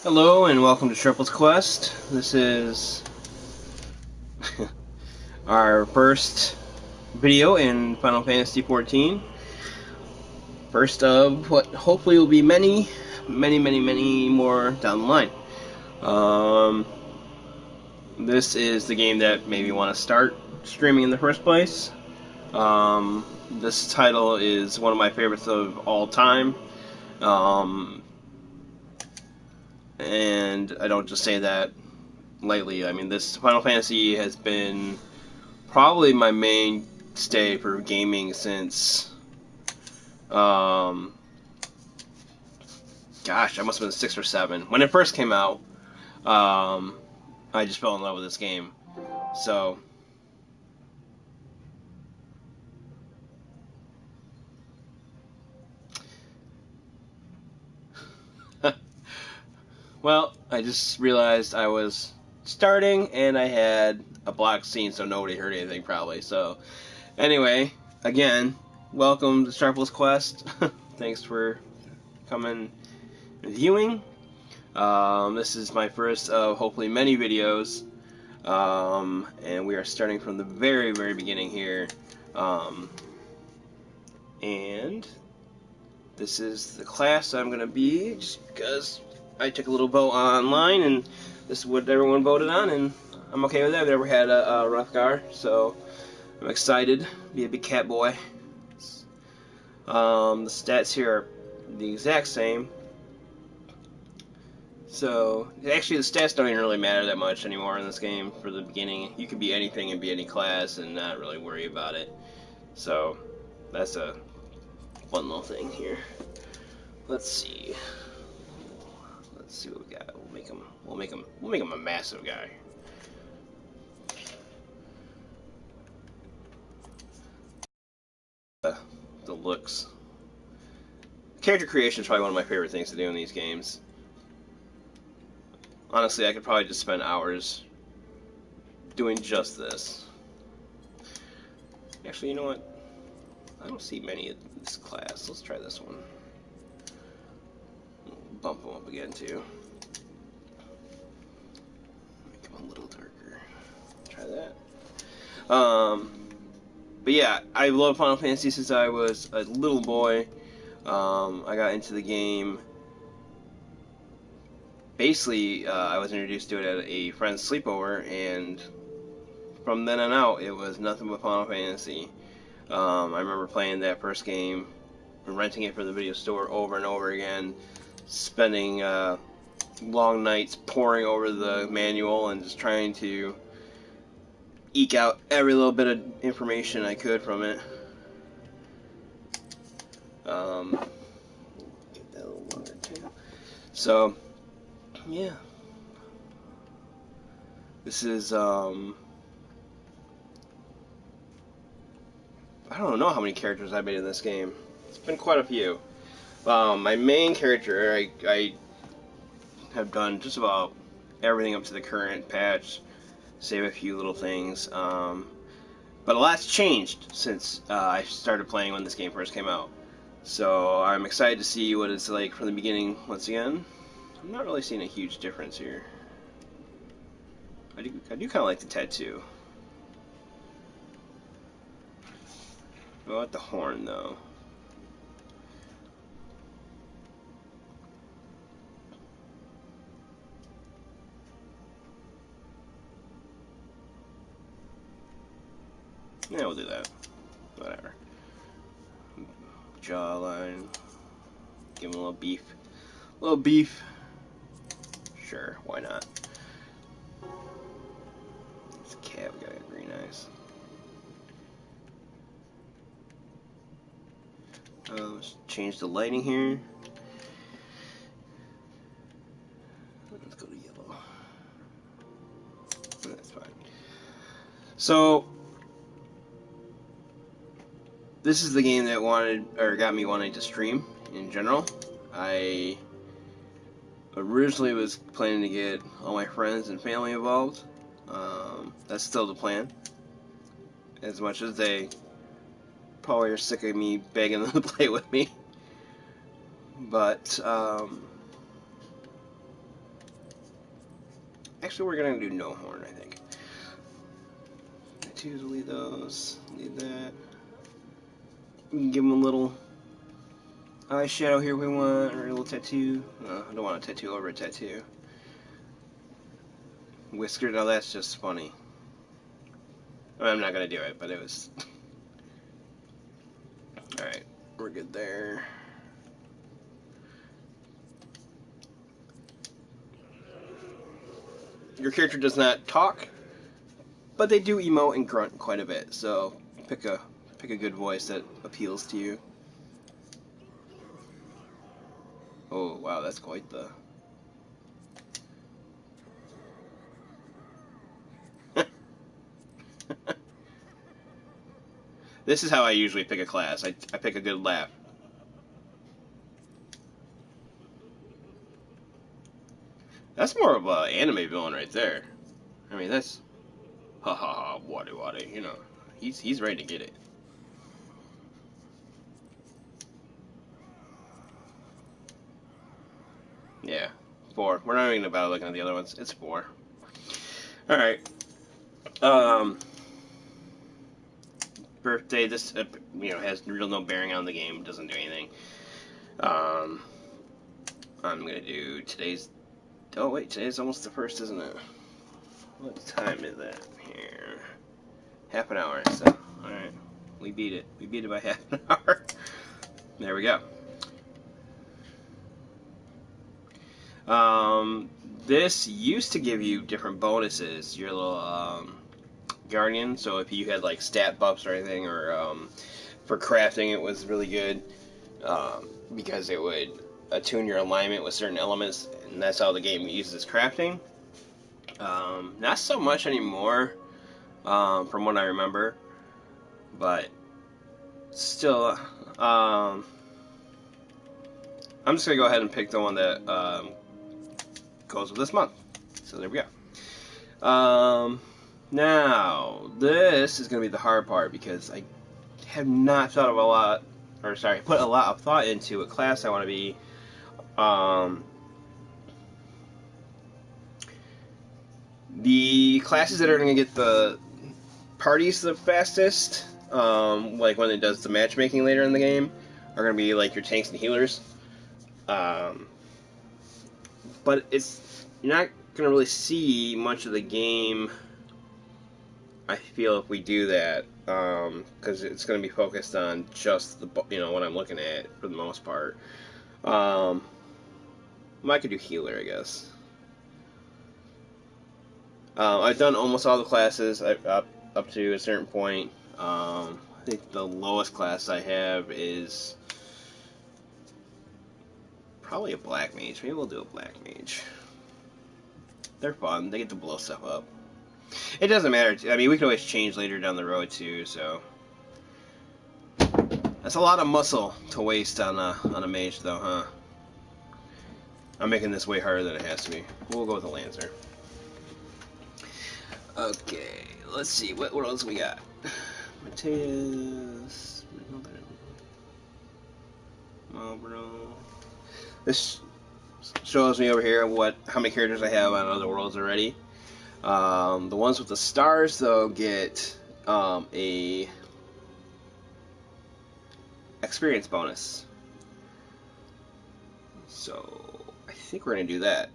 Hello and welcome to Sharples-Quest. This is our first video in Final Fantasy XIV. First of what hopefully will be many more down the line. Um, this is the game that made me want to start streaming in the first place. This title is one of my favorites of all time. And I don't just say that lightly. I mean, this Final Fantasy has been probably my mainstay for gaming since, gosh, I must have been 6 or 7. When it first came out, I just fell in love with this game. So, well, I just realized I was starting and I had a blocked scene, so nobody heard anything probably. So, anyway, again, welcome to Sharples-Quest. Thanks for coming and viewing. This is my first of hopefully many videos, and we are starting from the very beginning here. And this is the class I'm going to be, just because I took a little vote online, and this is what everyone voted on, and I'm okay with that. I've never had a Rothgar, so I'm excited to be a big cat boy. The stats here are the exact same. So, actually the stats don't even really matter that much anymore in this game for the beginning. You can be anything and be any class and not really worry about it. So, that's a fun little thing here. Let's see. Let's see what we got. We'll make him a massive guy. The looks. Character creation is probably one of my favorite things to do in these games. Honestly, I could probably just spend hours doing just this. Actually, you know what? I don't see many of this class. Let's try this one. Bump them up again, too. Make them a little darker. Try that. But yeah, I love Final Fantasy since I was a little boy. I got into the game. Basically, I was introduced to it at a friend's sleepover, and from then on out, it was nothing but Final Fantasy. I remember playing that first game, renting it from the video store over and over again, spending long nights poring over the manual and just trying to eke out every little bit of information I could from it. Get that a little longer too. So, yeah. This is, I don't know how many characters I made in this game. It's been quite a few. My main character, I have done just about everything up to the current patch, save a few little things. But a lot's changed since I started playing when this game first came out. So I'm excited to see what it's like from the beginning once again. I'm not really seeing a huge difference here. I do kind of like the tattoo. What about the horn, though? Yeah, we'll do that. Whatever. Jawline. Give him a little beef. A little beef. Sure, why not? This cat, we got green eyes. Let's change the lighting here. Let's go to yellow. That's fine. So, this is the game that got me wanting to stream in general. I originally was planning to get all my friends and family involved. That's still the plan. As much as they probably are sick of me begging them to play with me. But, Actually, we're gonna do no horn, I think. Tattoos, leave those. Leave that. We can give him a little eyeshadow here if we want, or a little tattoo. No, I don't want a tattoo over a tattoo. Whisker, now that's just funny. I'm not gonna do it, but it was. Alright, we're good there. Your character does not talk, but they do emote and grunt quite a bit, so pick a good voice that appeals to you. Oh wow, that's quite the... This is how I usually pick a class. I pick a good laugh. That's more of an anime villain right there. I mean, that's... Ha ha ha, wadi wadi, you know. He's ready to get it. Yeah, 4. We're not even about looking at the other ones. It's 4. Alright. Birthday, this, has real no bearing on the game. Doesn't do anything. I'm gonna do today's... Oh wait, today's almost the 1st, isn't it? What time is that here? Half an hour, so, alright. We beat it. We beat it by half an hour. There we go. This used to give you different bonuses. Your little, Guardian, so if you had, like, stat buffs or anything, or, for crafting it was really good, because it would attune your alignment with certain elements, and that's how the game uses crafting. Not so much anymore, from what I remember, but still, I'm just going to go ahead and pick the one that goes with this month. So there we go. Now, this is going to be the hard part because I have not thought of put a lot of thought into what class I want to be. The classes that are going to get the parties the fastest, like when it does the matchmaking later in the game, are going to be like your tanks and healers. But you're not going to really see much of the game, I feel, if we do that, because it's going to be focused on just what I'm looking at for the most part. I could do healer, I guess. I've done almost all the classes up to a certain point. I think the lowest class I have is probably a black mage. Maybe we'll do a black mage. They're fun. They get to blow stuff up. It doesn't matter. I mean, we can always change later down the road too. So that's a lot of muscle to waste on a mage, though, huh? I'm making this way harder than it has to be. We'll go with a Lancer. Okay, let's see. What else we got? Mateus. Marlboro. This shows me over here how many characters I have on other worlds already. The ones with the stars, though, get a experience bonus. So I think we're gonna do that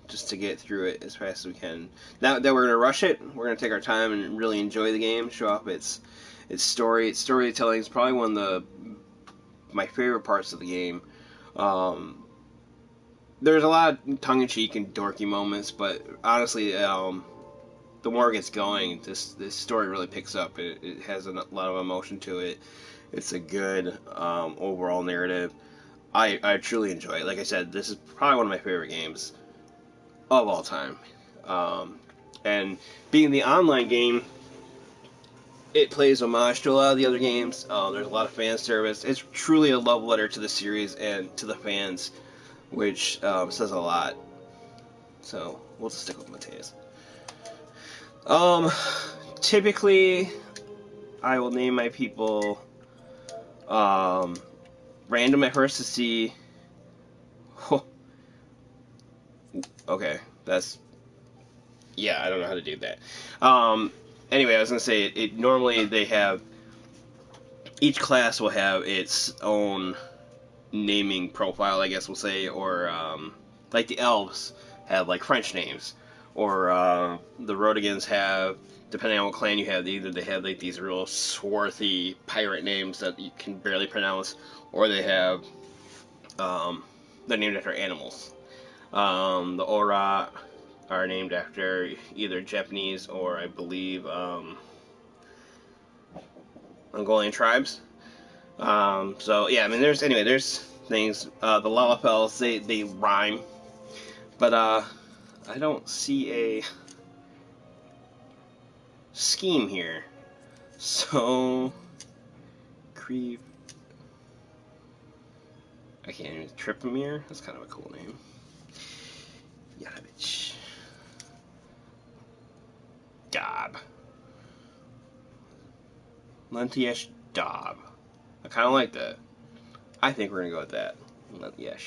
just to get through it as fast as we can. Now that we're gonna rush it, we're gonna take our time and really enjoy the game, show off its story. Its storytelling is probably one of my favorite parts of the game. There's a lot of tongue-in-cheek and dorky moments, but honestly, the more it gets going, this story really picks up. It has a lot of emotion to it. It's a good overall narrative. I truly enjoy it. Like I said, this is probably one of my favorite games of all time. And being the online game, it plays homage to a lot of the other games. There's a lot of fan service. It's truly a love letter to the series and to the fans, which says a lot. So we'll just stick with Mateus. Typically, I will name my people random at first to see. Okay, that's Yeah, I don't know how to do that. Anyway, I was gonna say it normally they have each class will have its own naming profile, I guess we'll say, or like the elves have like French names, or the Rodigans have, depending on what clan you have, either they have like these real swarthy pirate names that you can barely pronounce, or they have they're named after animals. The Ora are named after either Japanese or I believe Mongolian tribes. So yeah, I mean, there's things. The Lalapels, they rhyme, but I don't see a scheme here. So Creve, I can't even Tripamir. That's kind of a cool name. Yanovich, Dob, Lentiesh Dob. I kind of like that. I think we're gonna go with that. Yes,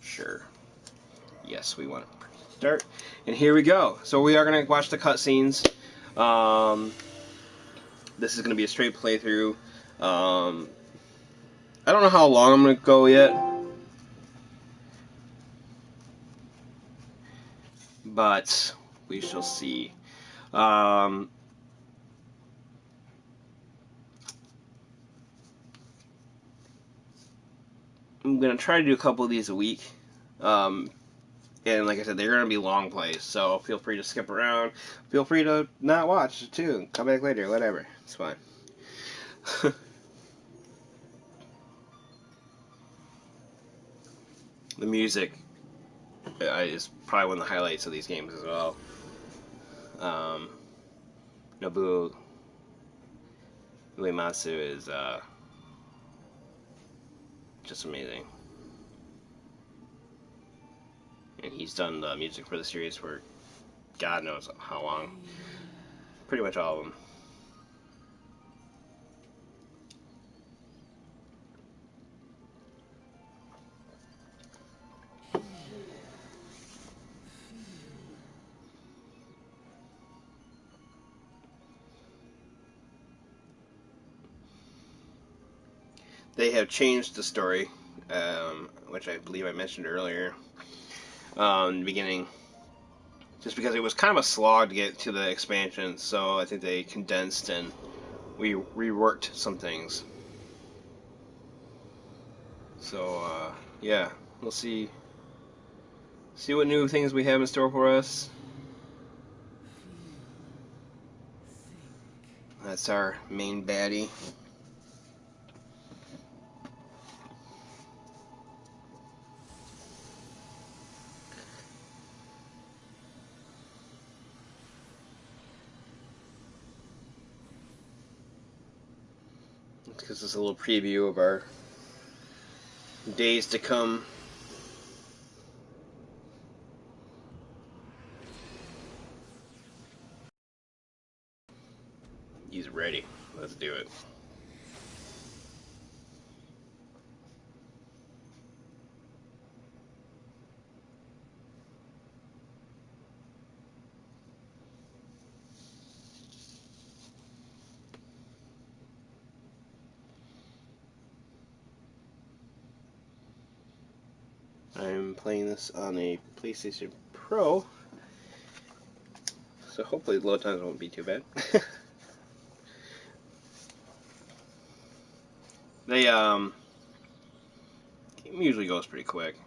sure. Yes, we want to start. And here we go. So we are going to watch the cutscenes. This is going to be a straight playthrough. I don't know how long I'm going to go yet. But we shall see. I'm going to try to do a couple of these a week. And like I said, they're going to be long plays, so feel free to skip around. Feel free to not watch, too. Come back later, whatever. It's fine. The music is probably one of the highlights of these games as well. Nobuo Uematsu is just amazing. And he's done the music for the series for God knows how long. Pretty much all of them. They have changed the story, which I believe I mentioned earlier in the beginning, just because it was kind of a slog to get to the expansion, so I think they condensed and we reworked some things. So, yeah, we'll see what new things we have in store for us. That's our main baddie. Because it's a little preview of our days to come. He's ready. Let's do it. I'm playing this on a PlayStation Pro, so hopefully the load times won't be too bad. They game usually goes pretty quick.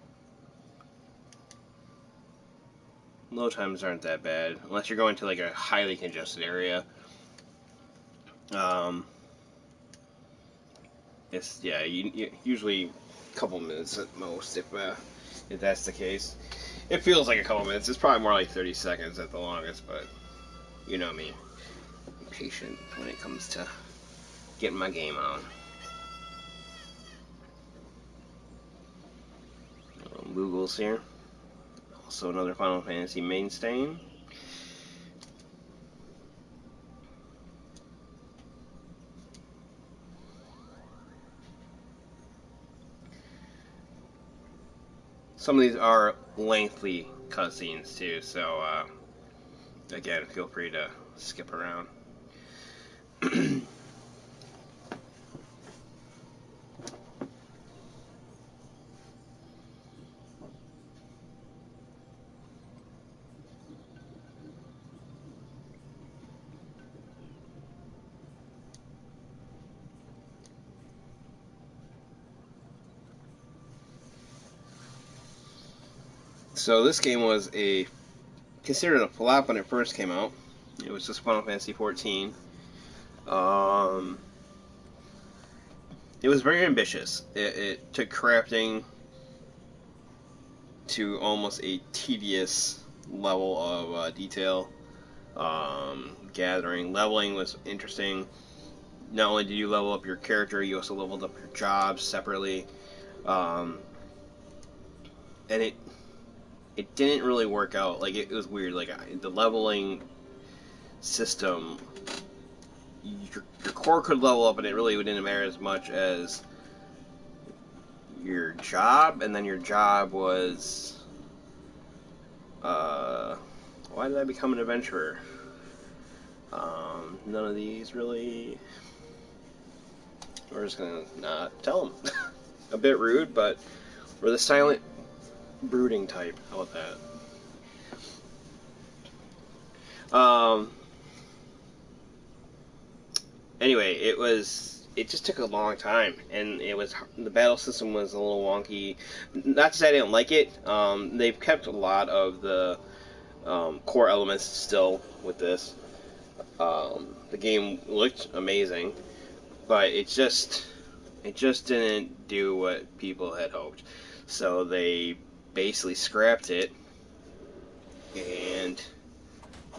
Load times aren't that bad unless you're going to like a highly congested area. It's usually a couple minutes at most if that's the case. It feels like a couple minutes. It's probably more like 30 seconds at the longest, but you know me, I'm patient when it comes to getting my game on. Google's here. Also another Final Fantasy mainstay. Some of these are lengthy cutscenes too, so again, feel free to skip around. So this game was considered a flop when it first came out. It was just Final Fantasy XIV. It was very ambitious. It took crafting to almost a tedious level of detail. Gathering, leveling was interesting. Not only did you level up your character, you also leveled up your jobs separately. And it didn't really work out. Like, it was weird. Like, the leveling system, your core could level up, and it really didn't matter as much as your job. And then your job was, why did I become an adventurer? None of these really. We're just gonna not tell them. A bit rude, but we're the silent brooding type. How about that? Anyway, it just took a long time, and the battle system was a little wonky. Not to say I didn't like it. They've kept a lot of the core elements still with this. The game looked amazing, but it just didn't do what people had hoped. So they basically scrapped it and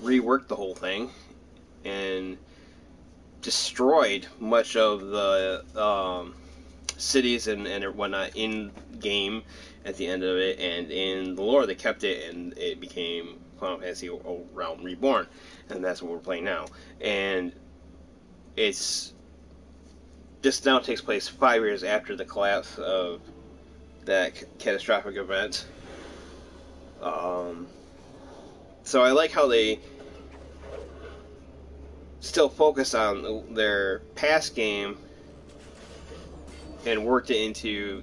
reworked the whole thing and destroyed much of the cities and whatnot in game at the end of it, and in the lore they kept it, and it became Final Fantasy Realm Reborn, and that's what we're playing now. And it's this now takes place 5 years after the collapse of that catastrophic event. So I like how they still focus on their past game and worked it into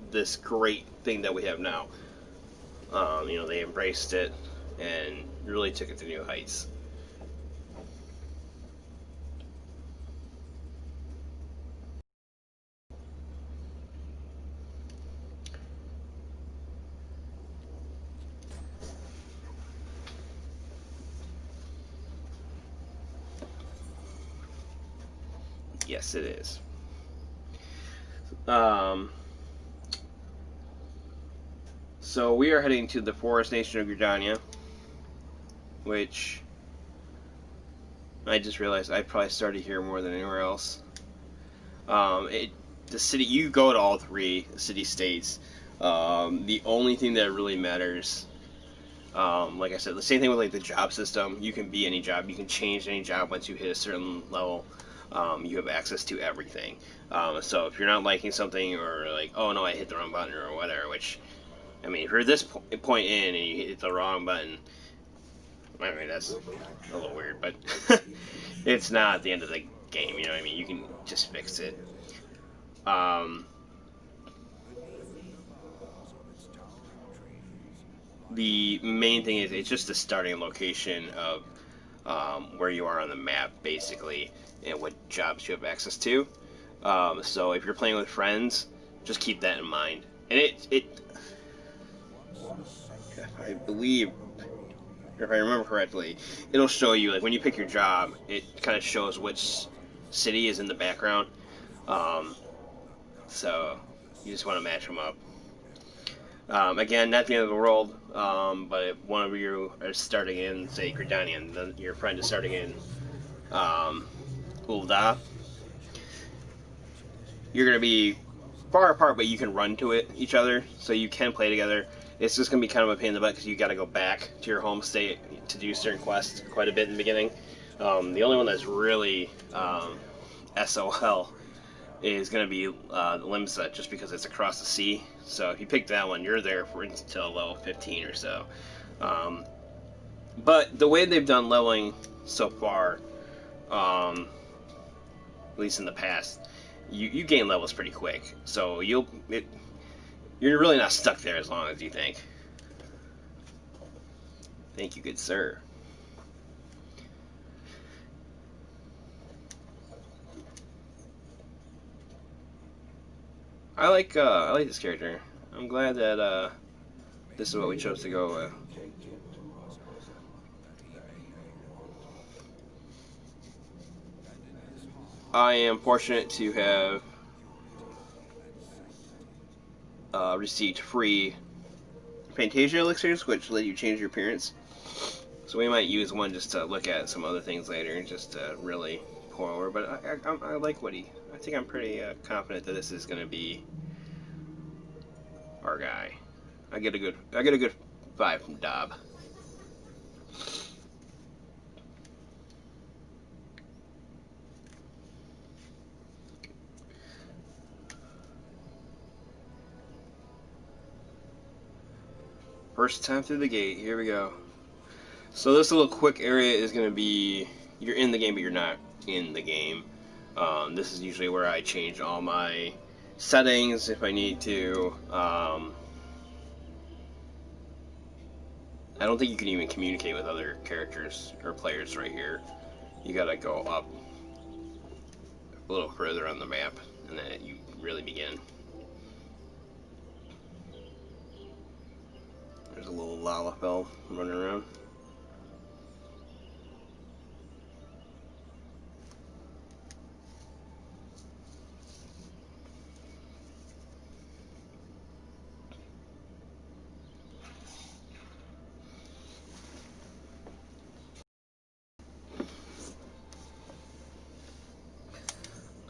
this great thing that we have now. They embraced it and really took it to new heights. Yes, it is. So we are heading to the forest nation of Gridania, which I just realized I probably started here more than anywhere else. The city, you go to all three city-states. The only thing that really matters, like I said, the same thing with like the job system. You can be any job. You can change any job once you hit a certain level. You have access to everything. So if you're not liking something, or like, oh no, I hit the wrong button or whatever, which, I mean, if you're this point in and you hit the wrong button, I mean, that's a little weird, but it's not the end of the game, you know what I mean? You can just fix it. The main thing is it's just the starting location of where you are on the map, basically, and what jobs you have access to. So if you're playing with friends, just keep that in mind. And I believe, if I remember correctly, it'll show you, like, when you pick your job, it kind of shows which city is in the background. So you just want to match them up. Again, not the end of the world, but if one of you are starting in, say, Gridania, and then your friend is starting in Ul'dah, you're going to be far apart, but you can run to each other, so you can play together. It's just going to be kind of a pain in the butt because you got to go back to your home state to do certain quests quite a bit in the beginning. The only one that's really SOL is going to be Limsa, just because it's across the sea. So if you pick that one, you're there for until level 15 or so. But the way they've done leveling so far, at least in the past, you gain levels pretty quick. So you're really not stuck there as long as you think. Thank you, good sir. I like this character. I'm glad that this is what we chose to go with. I am fortunate to have received free Fantasia elixirs, which let you change your appearance. So we might use one just to look at some other things later, and just to really pour over. But I like Woody. I think I'm pretty confident that this is going to be our guy. I get a good vibe from Dob. First time through the gate. Here we go. So this little quick area is going to be, you're in the game, but you're not in the game. This is usually where I change all my settings if I need to. I don't think you can even communicate with other characters or players right here. You gotta go up a little further on the map, and then you really begin. There's a little Lalafell running around.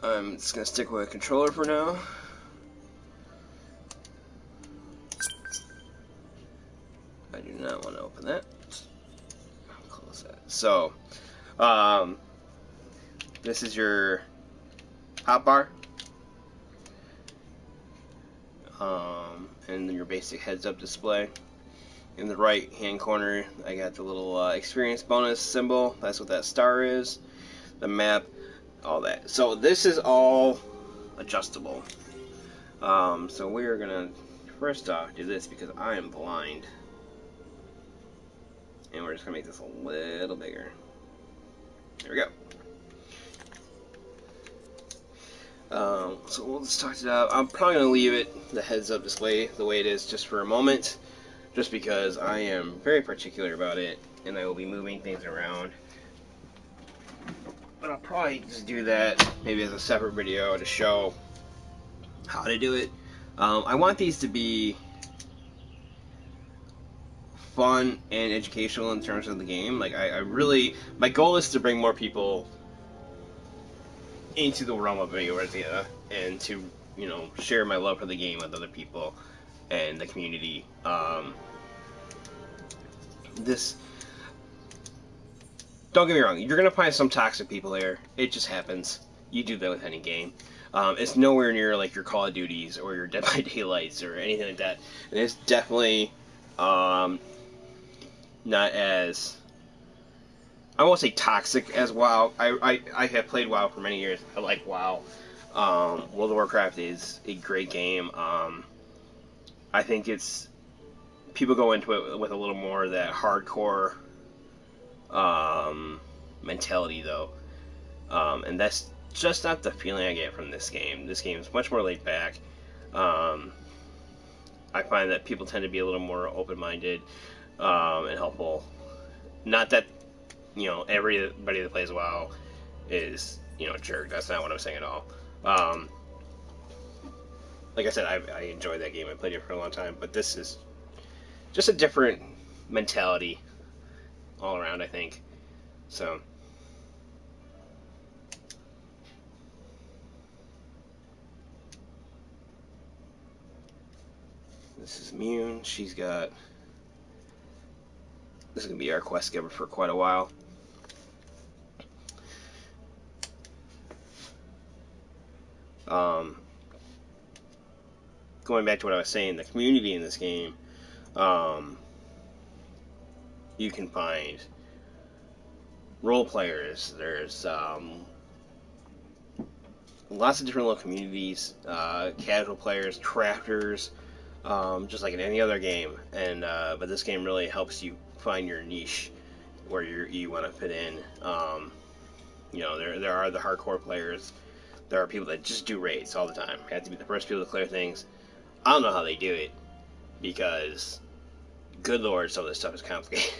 I'm just gonna stick with a controller for now. I do not want to open that. I'll close that. So, this is your hotbar, and then your basic heads-up display. In the right-hand corner, I got the little experience bonus symbol. That's what that star is. The map, all that. So this is all adjustable. So we're gonna first off do this because I am blind, and we're just gonna make this a little bigger. There we go. So we'll just talk it out. I'm probably gonna leave it, the heads-up display, the way it is just for a moment, just because I am very particular about it, and I will be moving things around. But I'll probably just do that maybe as a separate video to show how to do it. I want these to be fun and educational in terms of the game. Like I really, my goal is to bring more people into the realm of Vegeta and to, you know, share my love for the game with other people and the community. This, don't get me wrong, you're gonna find some toxic people there. It just happens. You do that with any game. It's nowhere near like your Call of Duties or your Dead by Daylights or anything like that. And it's definitely not as, I won't say toxic as WoW. I have played WoW for many years. I like WoW. World of Warcraft is a great game. I think it's, people go into it with a little more of that hardcore mentality though, and that's just not the feeling I get from this game. This game is much more laid back. I find that people tend to be a little more open-minded and helpful. Not that, you know, everybody that plays WoW is, you know, a jerk. That's not what I'm saying at all. Like I said, I enjoy that game. I played it for a long time, but this is just a different mentality all around, I think. So, this is Mune. She's got, this is going to be our quest giver for quite a while. Going back to what I was saying, the community in this game, you you can find role players. There's lots of different little communities, casual players, crafters, just like in any other game. And but this game really helps you find your niche where you want to fit in. You know, there are the hardcore players. There are people that just do raids all the time. You have to be the first people to clear things. I don't know how they do it, because, good lord, some of this stuff is complicated.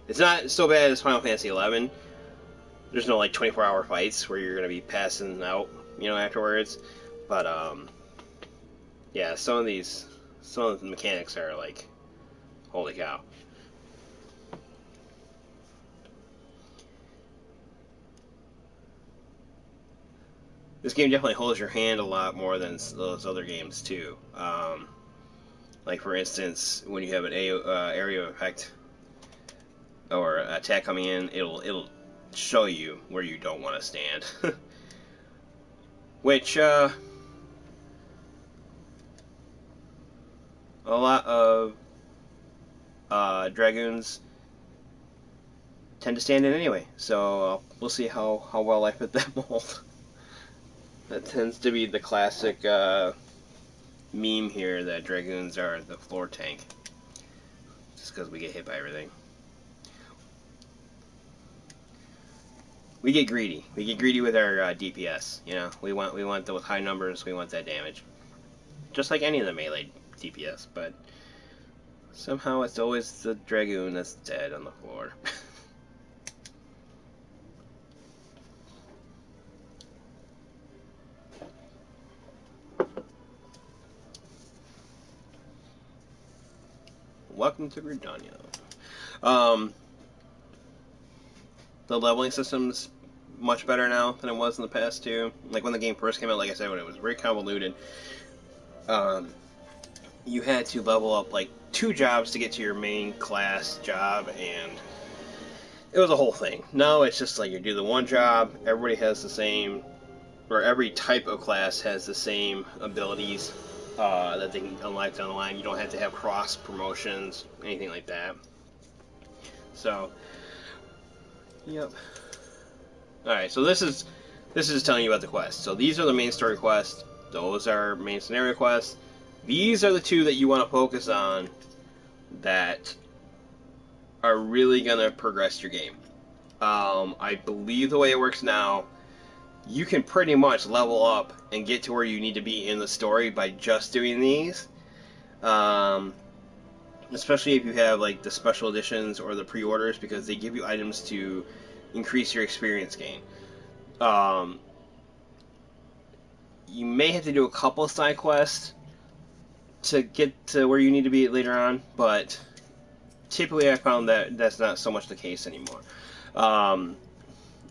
It's not so bad as Final Fantasy XI. There's no like 24-hour fights where you're gonna be passing out, you know, afterwards. But yeah, some of the mechanics are like, holy cow. This game definitely holds your hand a lot more than those other games too. Like for instance, when you have an area effect or attack coming in, it'll show you where you don't want to stand. Which a lot of dragoons tend to stand in anyway. So we'll see how well I fit that mold. That tends to be the classic meme here, that dragoons are the floor tank. Just because we get hit by everything. We get greedy. We get greedy with our DPS. You know, we want those high numbers. We want that damage, just like any of the melee DPS. But somehow it's always the dragoon that's dead on the floor. Welcome to Gridania. The leveling system's much better now than it was in the past too. Like when the game first came out, like I said, when it was very convoluted, you had to level up like 2 jobs to get to your main class job, and it was a whole thing. Now it's just like you do the one job, everybody has the same, or every type of class has the same abilities that they can unlock down the line. You don't have to have cross promotions, anything like that. So, yep. Alright, so this is telling you about the quest. So these are the main story quests. Those are main scenario quests. These are the 2 that you want to focus on that are really going to progress your game. I believe the way it works now, you can pretty much level up and get to where you need to be in the story by just doing these. Especially if you have like the special editions or the pre-orders, because they give you items to increase your experience gain. You may have to do a couple of side quests to get to where you need to be later on, but typically I found that that's not so much the case anymore.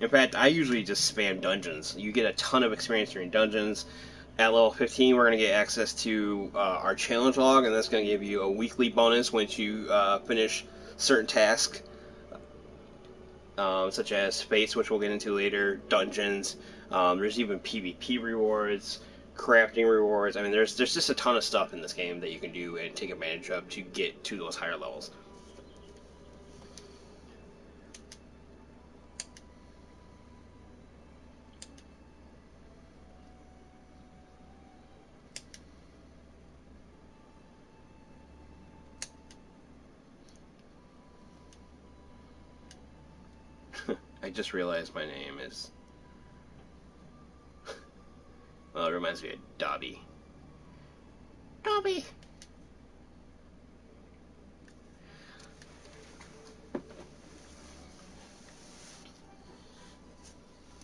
In fact, I usually just spam dungeons. You get a ton of experience during dungeons. At level 15, we're going to get access to our challenge log, and that's going to give you a weekly bonus once you finish certain tasks, such as fates, which we'll get into later, dungeons. There's even PvP rewards, crafting rewards. I mean, there's just a ton of stuff in this game that you can do and take advantage of to get to those higher levels. I just realized my name is... well, it reminds me of Dobby. Dobby!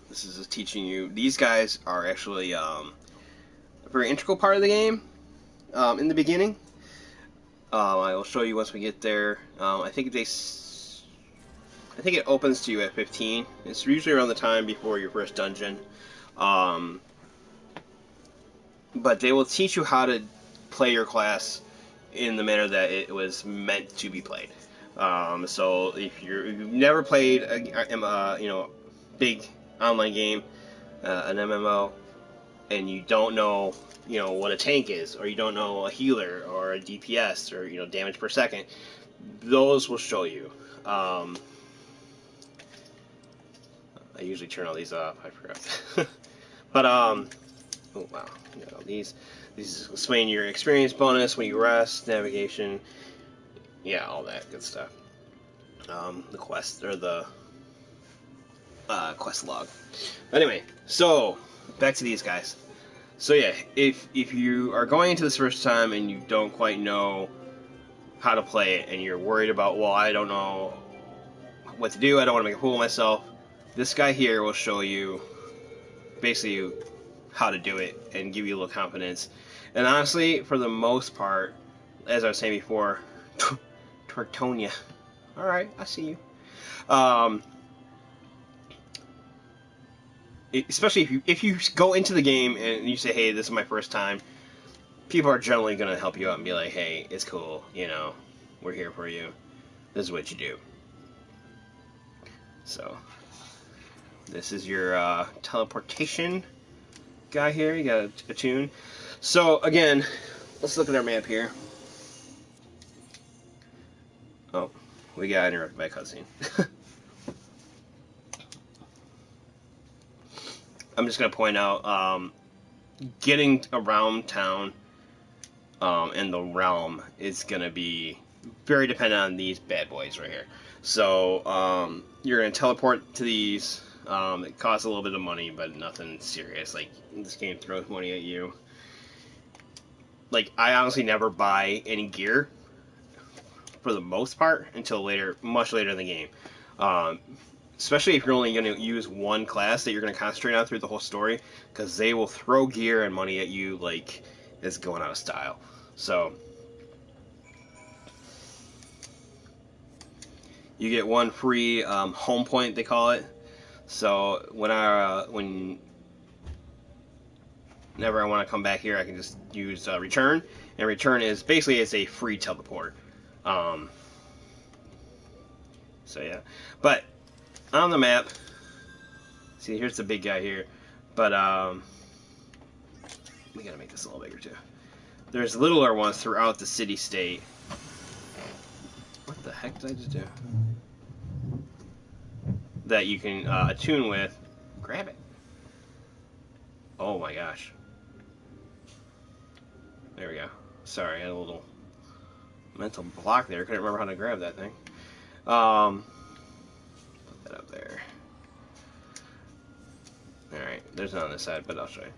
This is teaching you... these guys are actually a very integral part of the game in the beginning. I will show you once we get there. I think it opens to you at 15. It's usually around the time before your first dungeon. But they will teach you how to play your class in the manner that it was meant to be played. So if you've never played a big online game, an MMO, and you don't know what a tank is, or you don't know a healer or a DPS or damage per second, those will show you. I usually turn all these off. I forgot. But oh wow, you know, these explain your experience bonus when you rest, navigation, yeah, all that good stuff. The quest or the quest log. Anyway, so back to these guys. So yeah, if you are going into this first time and you don't quite know how to play it and you're worried about, well, I don't know what to do, I don't want to make a fool of myself, this guy here will show you basically how to do it and give you a little confidence. And honestly, for the most part, as I was saying before, Tortonia. Alright, I see you. Especially if you go into the game and you say, hey, this is my first time, people are generally going to help you out and be like, hey, it's cool, you know, we're here for you. This is what you do. So, this is your teleportation guy here. You got a tune. So, again, let's look at our map here. Oh, we got interrupted by a cutscene. I'm just going to point out, getting around town and the realm is going to be very dependent on these bad boys right here. So, you're going to teleport to these. It costs a little bit of money, but nothing serious. Like, this game throws money at you. Like, I honestly never buy any gear, for the most part, until later, much later in the game. Especially if you're only going to use one class that you're going to concentrate on through the whole story, because they will throw gear and money at you like it's going out of style. So, you get one free home point, they call it. So whenever I want to come back here, I can just use return, and return is basically it's a free teleport. So yeah, but on the map, see, here's the big guy here, but we gotta make this a little bigger too. There's littler ones throughout the city-state. What the heck did I just do? That you can attune with. Grab it. Oh my gosh. There we go. Sorry, I had a little mental block there. Couldn't remember how to grab that thing. Put that up there. Alright, there's none on this side, but I'll show you.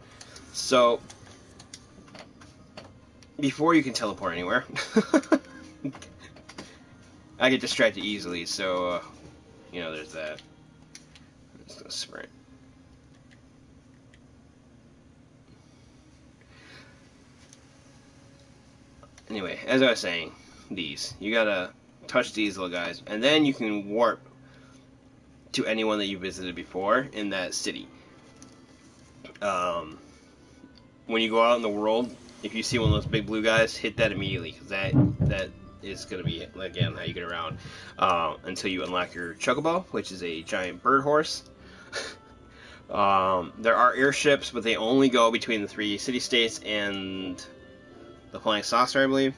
So, before you can teleport anywhere, I get distracted easily, so, you know, there's that. I'm just gonna sprint. Anyway, as I was saying, you gotta touch these little guys, and then you can warp to anyone that you visited before in that city. When you go out in the world, if you see one of those big blue guys, hit that immediately, because that is going to be, again, how you get around until you unlock your Chocobo, which is a giant bird horse. There are airships, but they only go between the 3 city-states and the Flying Saucer, I believe,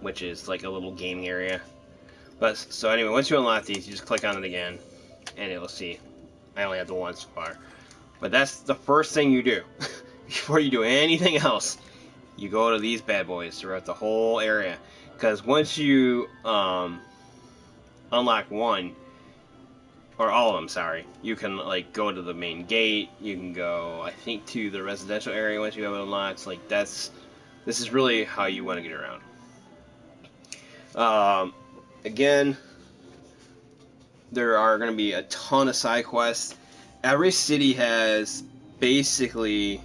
which is like a little gaming area. But so anyway, once you unlock these, you just click on it again, and it'll see. I only have the one so far. But that's the first thing you do. Before you do anything else, you go to these bad boys throughout the whole area. Because once you unlock one, or all of them, sorry, you can like go to the main gate. You can go, I think, to the residential area once you have it unlocked. Like this is really how you want to get around. Again, there are going to be a ton of side quests. Every city has basically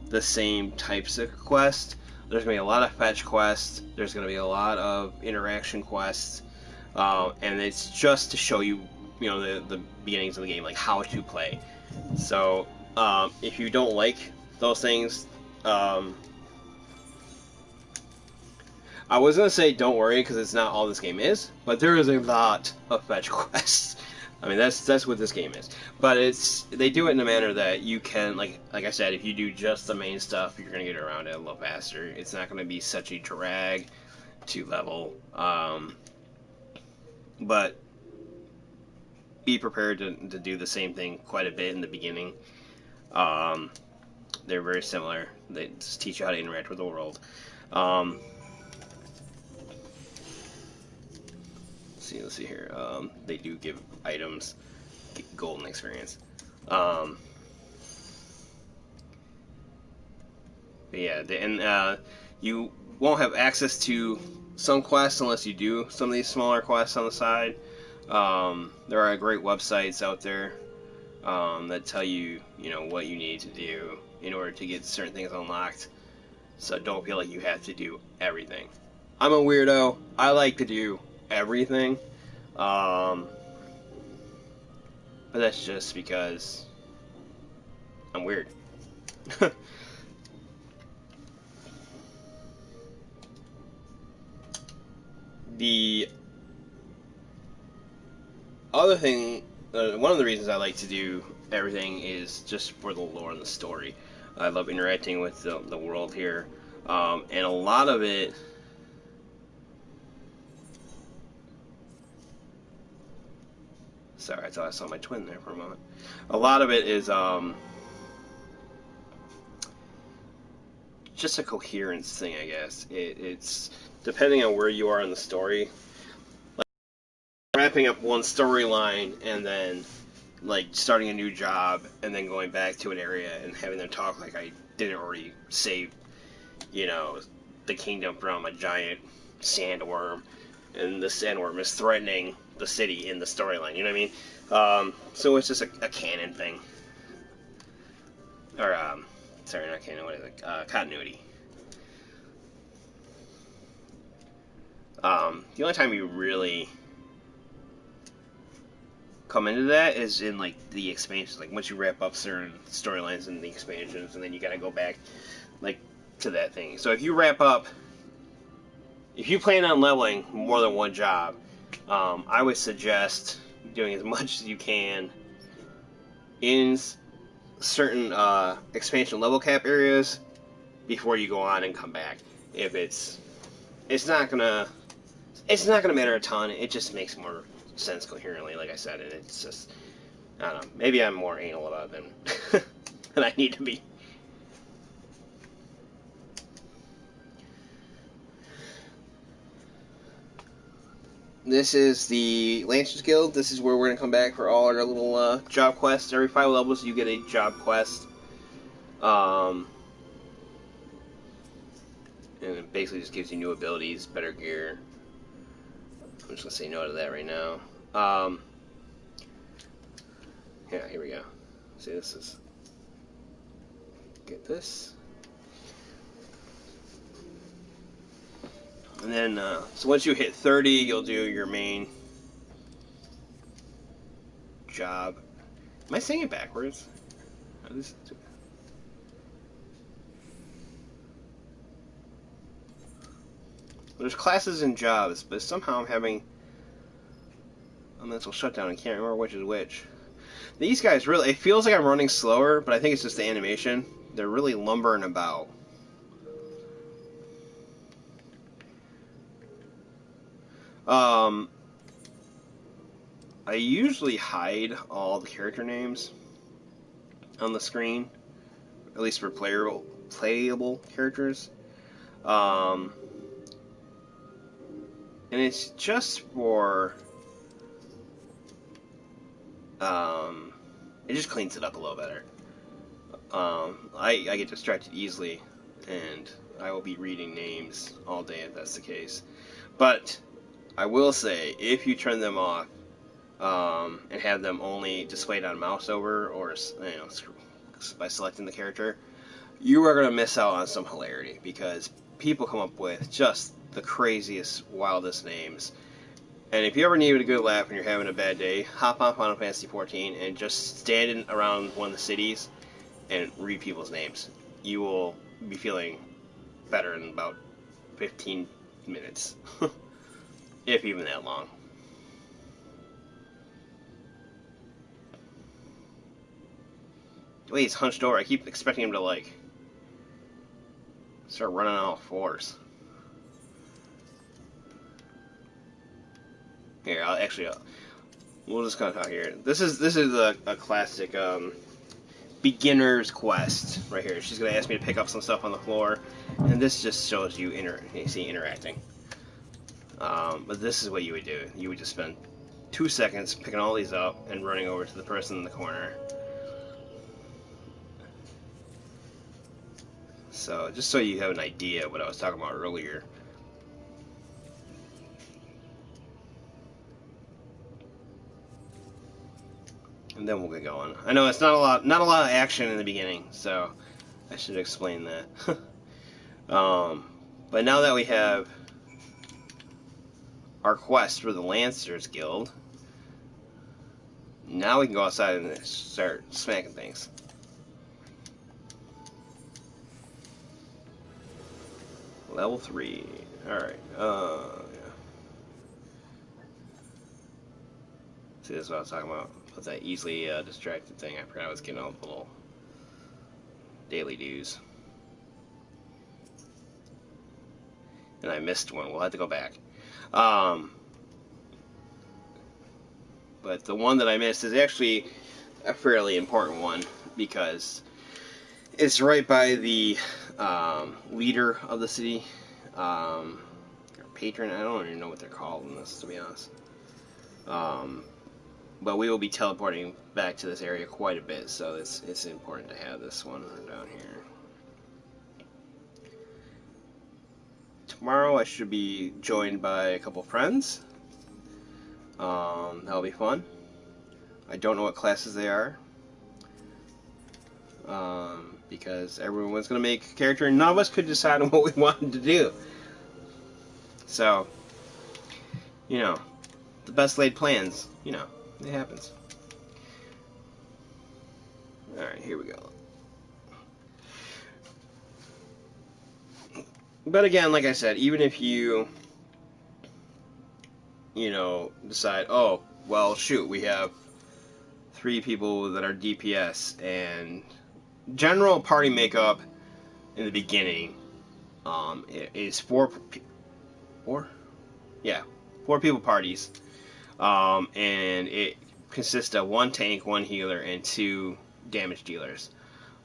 the same types of quests. There's going to be a lot of fetch quests. There's going to be a lot of interaction quests. And it's just to show you, you know, the beginnings of the game, like how to play. So, if you don't like those things, I was going to say don't worry, because it's not all this game is, but there is a lot of fetch quests. I mean, that's what this game is. But they do it in a manner that you can, like I said, if you do just the main stuff, you're going to get around it a little faster. It's not going to be such a drag. to level. But be prepared to do the same thing quite a bit in the beginning. They're very similar. They just teach you how to interact with the world. Let's see here. They do give items, golden experience. Yeah, you won't have access to some quests unless you do some of these smaller quests on the side. There are great websites out there that tell you, what you need to do in order to get certain things unlocked. So don't feel like you have to do everything. I'm a weirdo. I like to do everything. But that's just because I'm weird. The other thing, one of the reasons I like to do everything is just for the lore and the story. I love interacting with the world here, and a lot of it. Sorry, I thought I saw my twin there for a moment. A lot of it is just a coherence thing, I guess. It's depending on where you are in the story. Like wrapping up one storyline and then like starting a new job and then going back to an area and having them talk like I didn't already save, the kingdom from a giant sandworm, and the sandworm is threatening the city in the storyline. You know what I mean? So it's just a canon thing, or sorry, not canon. What is it? Continuity. The only time you really come into that is in like the expansions. Like once you wrap up certain storylines in the expansions, and then you gotta go back like to that thing. So if you wrap up, if you plan on leveling more than one job, I would suggest doing as much as you can in certain expansion level cap areas before you go on and come back. If it's not gonna matter a ton. It just makes more sense coherently, like I said, and it's just, I don't know. Maybe I'm more anal about it than I need to be. This is the Lancers Guild. This is where we're going to come back for all our little job quests. Every 5 levels, you get a job quest. And it basically just gives you new abilities, better gear. I'm just going to say no to that right now. Yeah, here we go. See, this is... Get this. And then, so once you hit 30, you'll do your main job. Am I saying it backwards? There's classes and jobs, but somehow I'm having a mental shutdown. I can't remember which is which. These guys really, it feels like I'm running slower, but I think it's just the animation. They're really lumbering about. I usually hide all the character names on the screen, at least for playable characters. And it's just for, it just cleans it up a little better. I get distracted easily, and I will be reading names all day if that's the case. But I will say, if you turn them off, and have them only displayed on mouse over, or by selecting the character, you are going to miss out on some hilarity, because people come up with just the craziest, wildest names. And if you ever need a good laugh and you're having a bad day, hop on Final Fantasy XIV and just stand around one of the cities and read people's names. You will be feeling better in about 15 minutes, if even that long. The way he's hunched over, I keep expecting him to, like, start running on all fours. Here, we'll just kind of talk here. This is a classic beginner's quest right here. She's gonna ask me to pick up some stuff on the floor, and this just shows you interacting. But this is what you would do. You would just spend 2 seconds picking all these up and running over to the person in the corner. So just so you have an idea of what I was talking about earlier. And then we'll get going. I know it's not a lot of action in the beginning, so I should explain that. But now that we have our quest for the Lancers Guild, now we can go outside and start smacking things. Level 3. Alright. Yeah. See, this is what I was talking about. With that easily distracted thing. I forgot I was getting all the little daily dues. And I missed one. We'll have to go back. But the one that I missed is actually a fairly important one because it's right by the leader of the city, or patron. I don't even know what they're called in this, to be honest. But we will be teleporting back to this area quite a bit, so it's important to have this one down here. Tomorrow I should be joined by a couple friends. That'll be fun. I don't know what classes they are. Because everyone's going to make a character and none of us could decide on what we wanted to do. So, you know, the best laid plans, you know, it happens. Alright, here we go. But again, like I said, even if you know, decide, oh, well, shoot, we have 3 people that are DPS, and general party makeup in the beginning is 4 people parties, and it consists of 1 tank, 1 healer, and 2 damage dealers.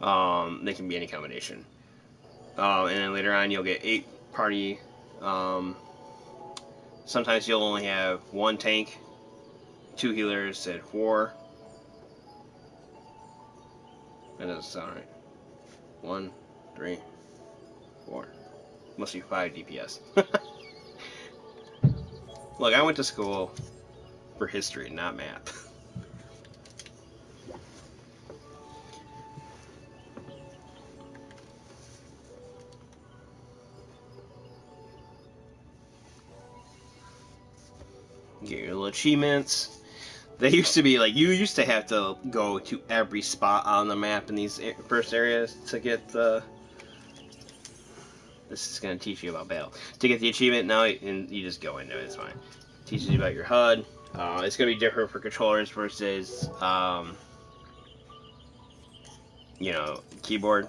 They can be any combination. And then later on you'll get 8 party. Sometimes you'll only have 1 tank, 2 healers, and 4. That doesn't sound right. 1, 3, 4. Must be 5 DPS. Look, I went to school for history, not math. Get your little achievements. They used to be like, you used to have to go to every spot on the map in these first areas to get the... This is going to teach you about battle. To get the achievement, now you just go into it, it's fine. It teaches you about your HUD. It's going to be different for controllers versus, you know, keyboard.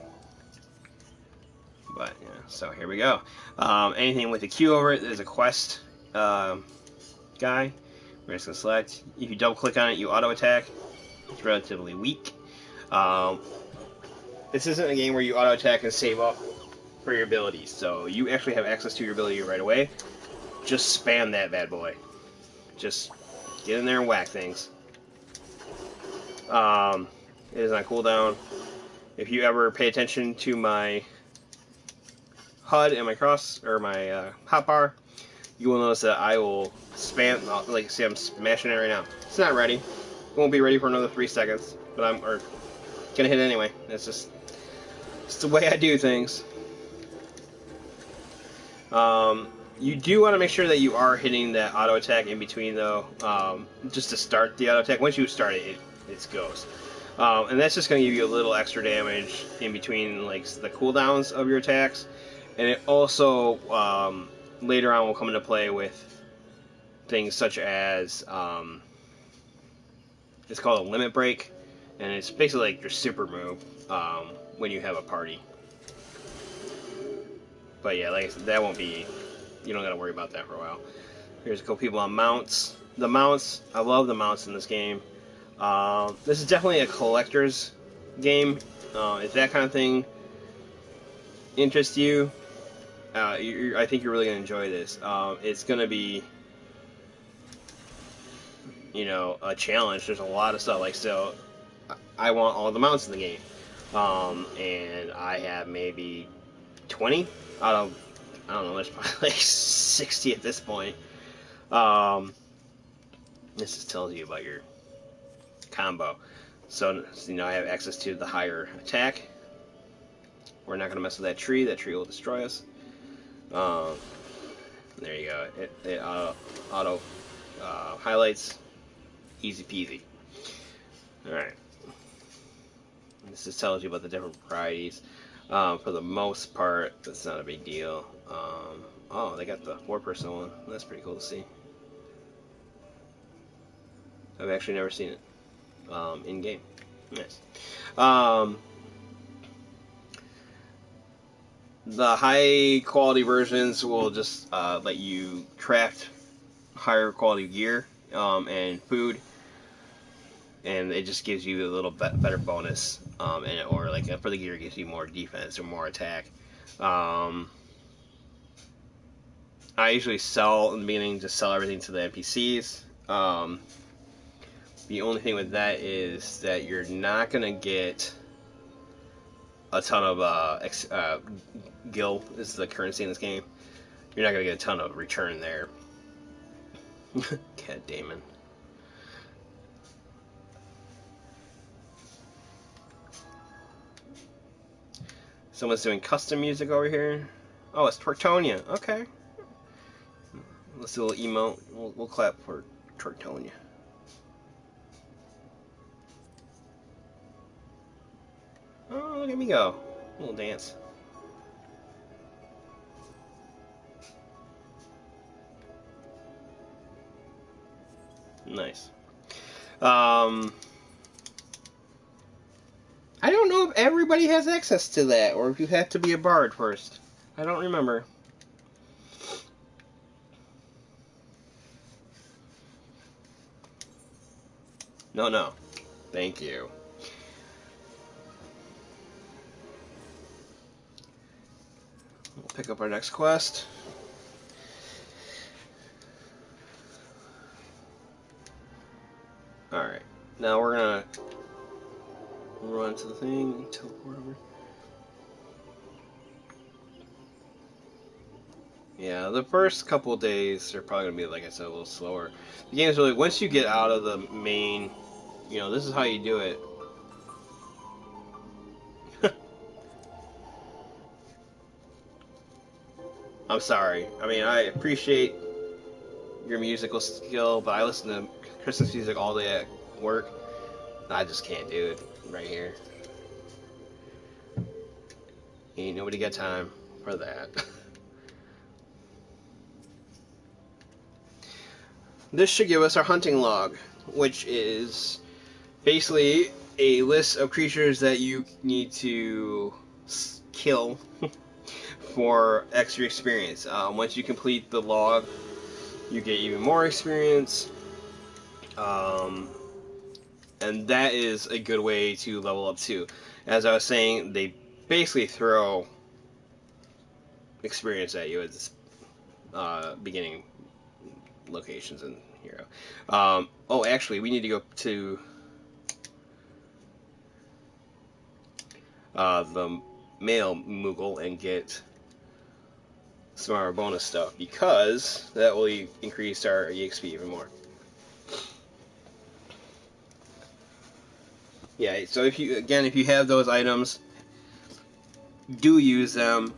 But, yeah, so here we go. Anything with a Q over it, there's a quest guy. We're just going to select. If you double click on it, you auto attack. It's relatively weak. This isn't a game where you auto attack and save up for your abilities, so you actually have access to your ability right away. Just spam that bad boy. Just get in there and whack things. It is on cooldown. If you ever pay attention to my HUD and my hotbar, you will notice that I will spam, like, see, I'm smashing it right now. It's not ready. It won't be ready for another 3 seconds, but I'm gonna hit it anyway. It's the way I do things. You do want to make sure that you are hitting that auto attack in between, though, just to start the auto attack. Once you start it, it goes. And that's just going to give you a little extra damage in between, like, the cooldowns of your attacks. And it also, later on, will come into play with things such as, it's called a limit break, and it's basically like your super move when you have a party. But yeah, like I said, that won't be, you don't got to worry about that for a while. Here's a couple people on mounts. the mounts, I love the mounts in this game. This is definitely a collector's game. If that kind of thing interests you, I think you're really going to enjoy this. It's going to be, a challenge. There's a lot of stuff. Like, so, I want all the mounts in the game. And I have maybe 20 out of, I don't know, there's probably like 60 at this point. This just tells you about your combo. So, I have access to the higher attack. We're not going to mess with that tree. That tree will destroy us. There you go. It auto highlights. Easy peasy. Alright. This just tells you about the different varieties. For the most part, that's not a big deal. Oh, they got the 4-person one. That's pretty cool to see. I've actually never seen it in game. Nice. The high quality versions will just let you craft higher quality gear and food, and it just gives you a little better bonus. Or like for the gear, it gives you more defense or more attack. I usually sell in the beginning, just sell everything to the NPCs. The only thing with that is that you're not gonna get a ton of gil is the currency in this game. You're not gonna get a ton of return there. Cat Damon. Someone's doing custom music over here. Oh, it's Tortonia. Okay. Let's do a little emote. We'll clap for Tortonia. Oh, look at me go. A little dance. Nice. I don't know if everybody has access to that, or if you have to be a bard first. I don't remember. No. Thank you. We'll pick up our next quest. Alright. Now we're gonna run to the thing and teleport over. Yeah, the first couple of days are probably gonna be, like I said, a little slower. The game's really, once you get out of the main, this is how you do it. I'm sorry. I mean, I appreciate your musical skill, but I listen to Christmas music all day at work. I just can't do it right here. Ain't nobody got time for that. This should give us our hunting log, which is basically a list of creatures that you need to kill for extra experience. Once you complete the log, you get even more experience. And that is a good way to level up too. As I was saying, they basically throw experience at you at this beginning locations in Hero. Oh, actually, we need to go to the male Moogle and get some of our bonus stuff, because that will increase our EXP even more. Yeah, so if you have those items, do use them.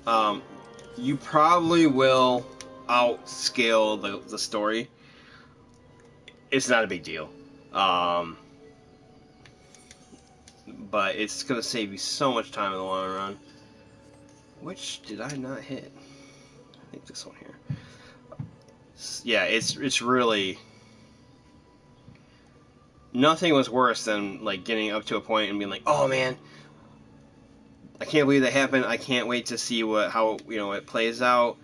You probably will outscale the story. It's not a big deal. But it's going to save you so much time in the long run. Which did I not hit? I think this one here. Yeah, it's really... Nothing was worse than like getting up to a point and being like, oh man, I can't believe that happened. I can't wait to see how it plays out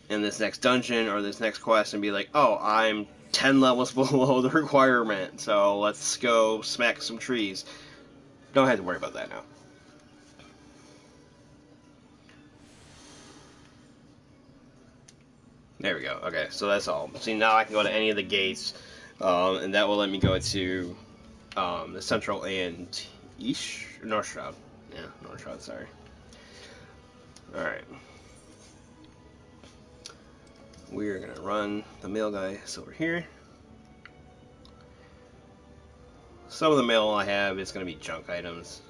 in this next dungeon or this next quest, and be like, oh, I'm 10 levels below the requirement. So let's go smack some trees. Don't have to worry about that now. There we go. Okay, so that's all. See, now I can go to any of the gates, and that will let me go to the central and North Shroud. Yeah, North Shroud, sorry. Alright. We're going to run the mail guy over here. Some of the mail I have is going to be junk items.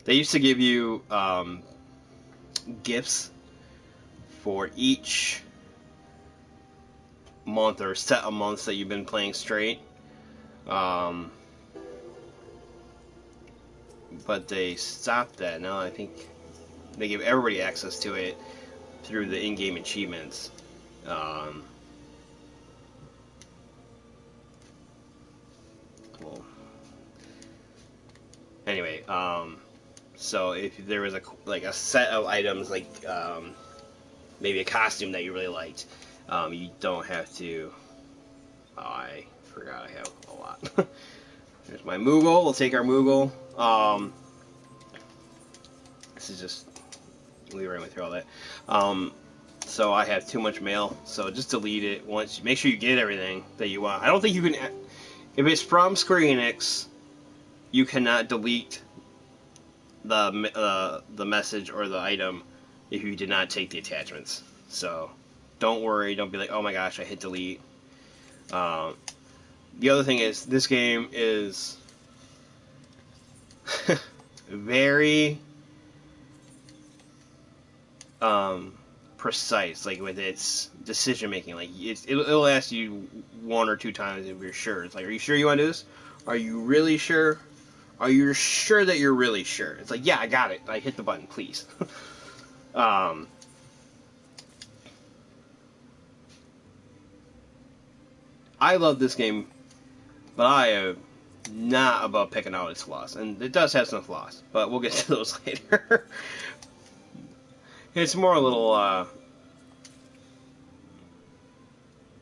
They used to give you gifts for each month or set of months that you've been playing straight. But they stopped that. Now I think they give everybody access to it through the in-game achievements. Well, anyway, so if there was a set of items, like maybe a costume that you really liked, you don't have to. Oh, I forgot I have a lot. There's my Moogle. We'll take our Moogle. This is just we ran through all that. So I have too much mail. So just delete it once. Make sure you get everything that you want. I don't think you can. If it's from Square Enix, you cannot delete the message or the item if you did not take the attachments. So don't worry. Don't be like, oh my gosh, I hit delete. The other thing is, this game is very precise, like with its decision making. Like it'll ask you one or two times if you're sure. It's like, are you sure you want to do this? Are you really sure? Are you sure that you're really sure? It's like, yeah, I got it. I hit the button, please. I love this game, but I am not above picking out its flaws. And it does have some flaws, but we'll get to those later. It's more a little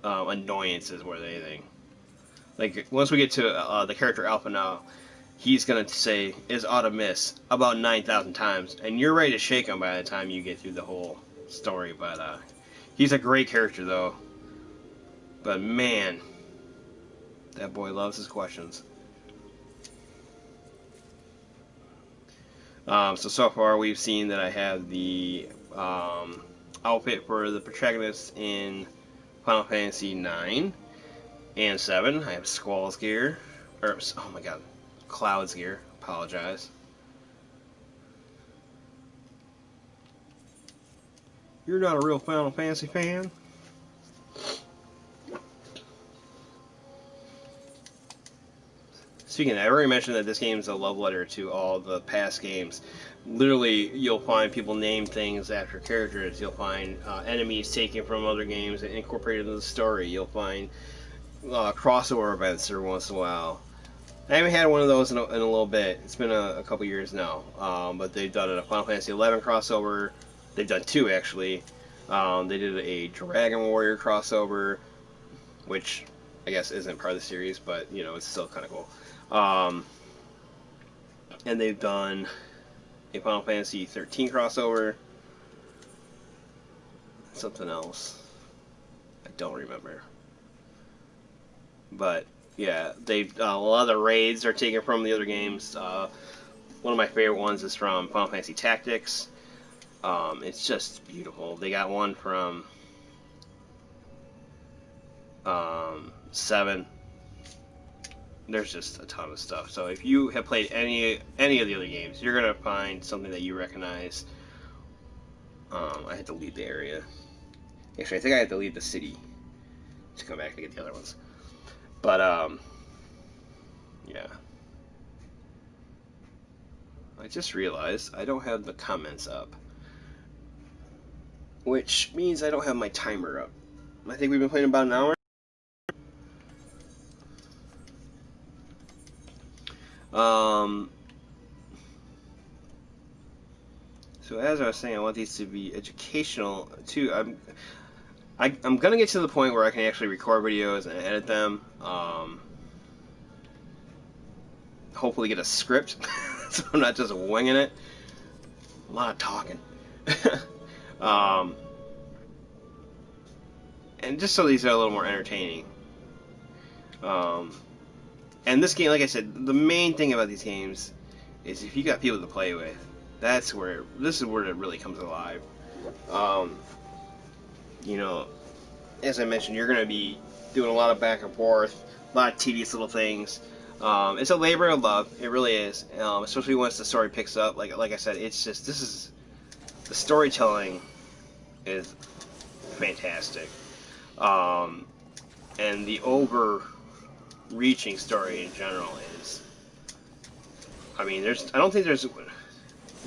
annoyances more than anything. Like, once we get to the character Alpha now, he's going to say, is auto miss about 9,000 times. And you're ready to shake him by the time you get through the whole story. But he's a great character, though. But man, that boy loves his questions. So far we've seen that I have the outfit for the protagonist in Final Fantasy 9 and 7. I have Squall's gear. Oh my god. Cloud's gear. Apologize. You're not a real Final Fantasy fan? Speaking of that, I already mentioned that this game is a love letter to all the past games. Literally, you'll find people name things after characters. You'll find enemies taken from other games and incorporated into the story. You'll find crossover events every once in a while. I haven't had one of those in a little bit. It's been a couple years now. But they've done a Final Fantasy XI crossover. They've done two, actually. They did a Dragon Warrior crossover, which I guess isn't part of the series, but you know, it's still kind of cool. And they've done a Final Fantasy 13 crossover. Something else. I don't remember. But yeah, they've a lot of the raids are taken from the other games. One of my favorite ones is from Final Fantasy Tactics. It's just beautiful. They got one from 7. There's just a ton of stuff. So if you have played any of the other games, you're gonna find something that you recognize. I had to leave the area. Actually, I think I had to leave the city to come back to get the other ones. But yeah. I just realized I don't have the comments up, which means I don't have my timer up. I think we've been playing about an hour. So as I was saying, I want these to be educational too. I'm gonna get to the point where I can actually record videos and edit them. Hopefully get a script, so I'm not just winging it. A lot of talking. And just so these are a little more entertaining. And this game, like I said, the main thing about these games is if you got people to play with, this is where it really comes alive. You know, as I mentioned, you're going to be doing a lot of back and forth, a lot of tedious little things. It's a labor of love, it really is. Especially once the story picks up. Like I said, the storytelling is fantastic, and the overreaching story in general is. I mean, I don't think there's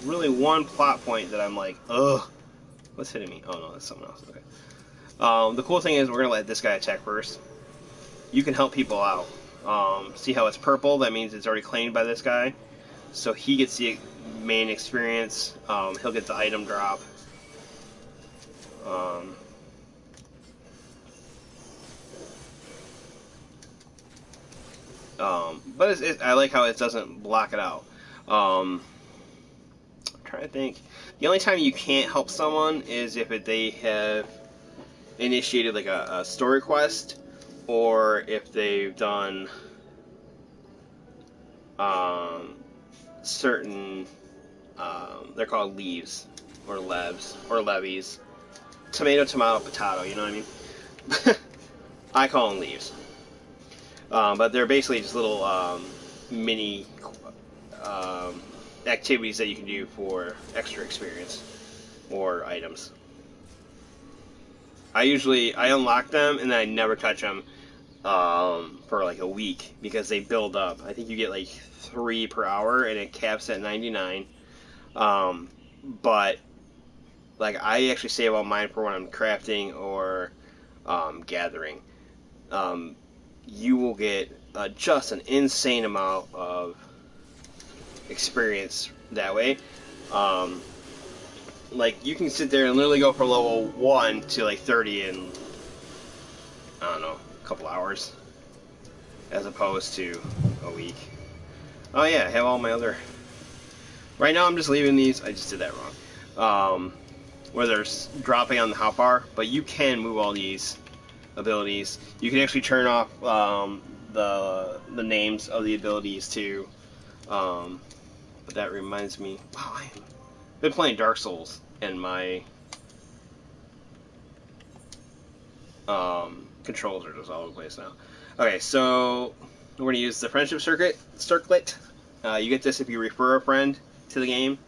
really one plot point that I'm like, ugh, what's hitting me? Oh no, that's someone else. Okay. The cool thing is we're gonna let this guy attack first. You can help people out. See how it's purple? That means it's already claimed by this guy. So he gets the main experience. He'll get the item drop. But I like how it doesn't block it out. I'm trying to think. The only time you can't help someone is if they have initiated like a story quest, or if they've done certain they're called leaves or leves or levies. Tomato, tomato, potato. You know what I mean? I call them leaves. But they're basically just little mini activities that you can do for extra experience or items. I unlock them and then I never touch them for like a week because they build up. I think you get like 3 per hour and it caps at 99. But like I actually save all mine for when I'm crafting or gathering. You will get just an insane amount of experience that way. Like you can sit there and literally go from level 1 to like 30 in, I don't know, a couple hours, as opposed to a week. Oh yeah, I have all my other. Right now I'm just leaving these. I just did that wrong. Where there's dropping on the hotbar, but you can move all these abilities. You can actually turn off the names of the abilities too. But that reminds me, wow, I've been playing Dark Souls and my controls are just all over the place now. Okay, so we're going to use the friendship circlet. You get this if you refer a friend to the game,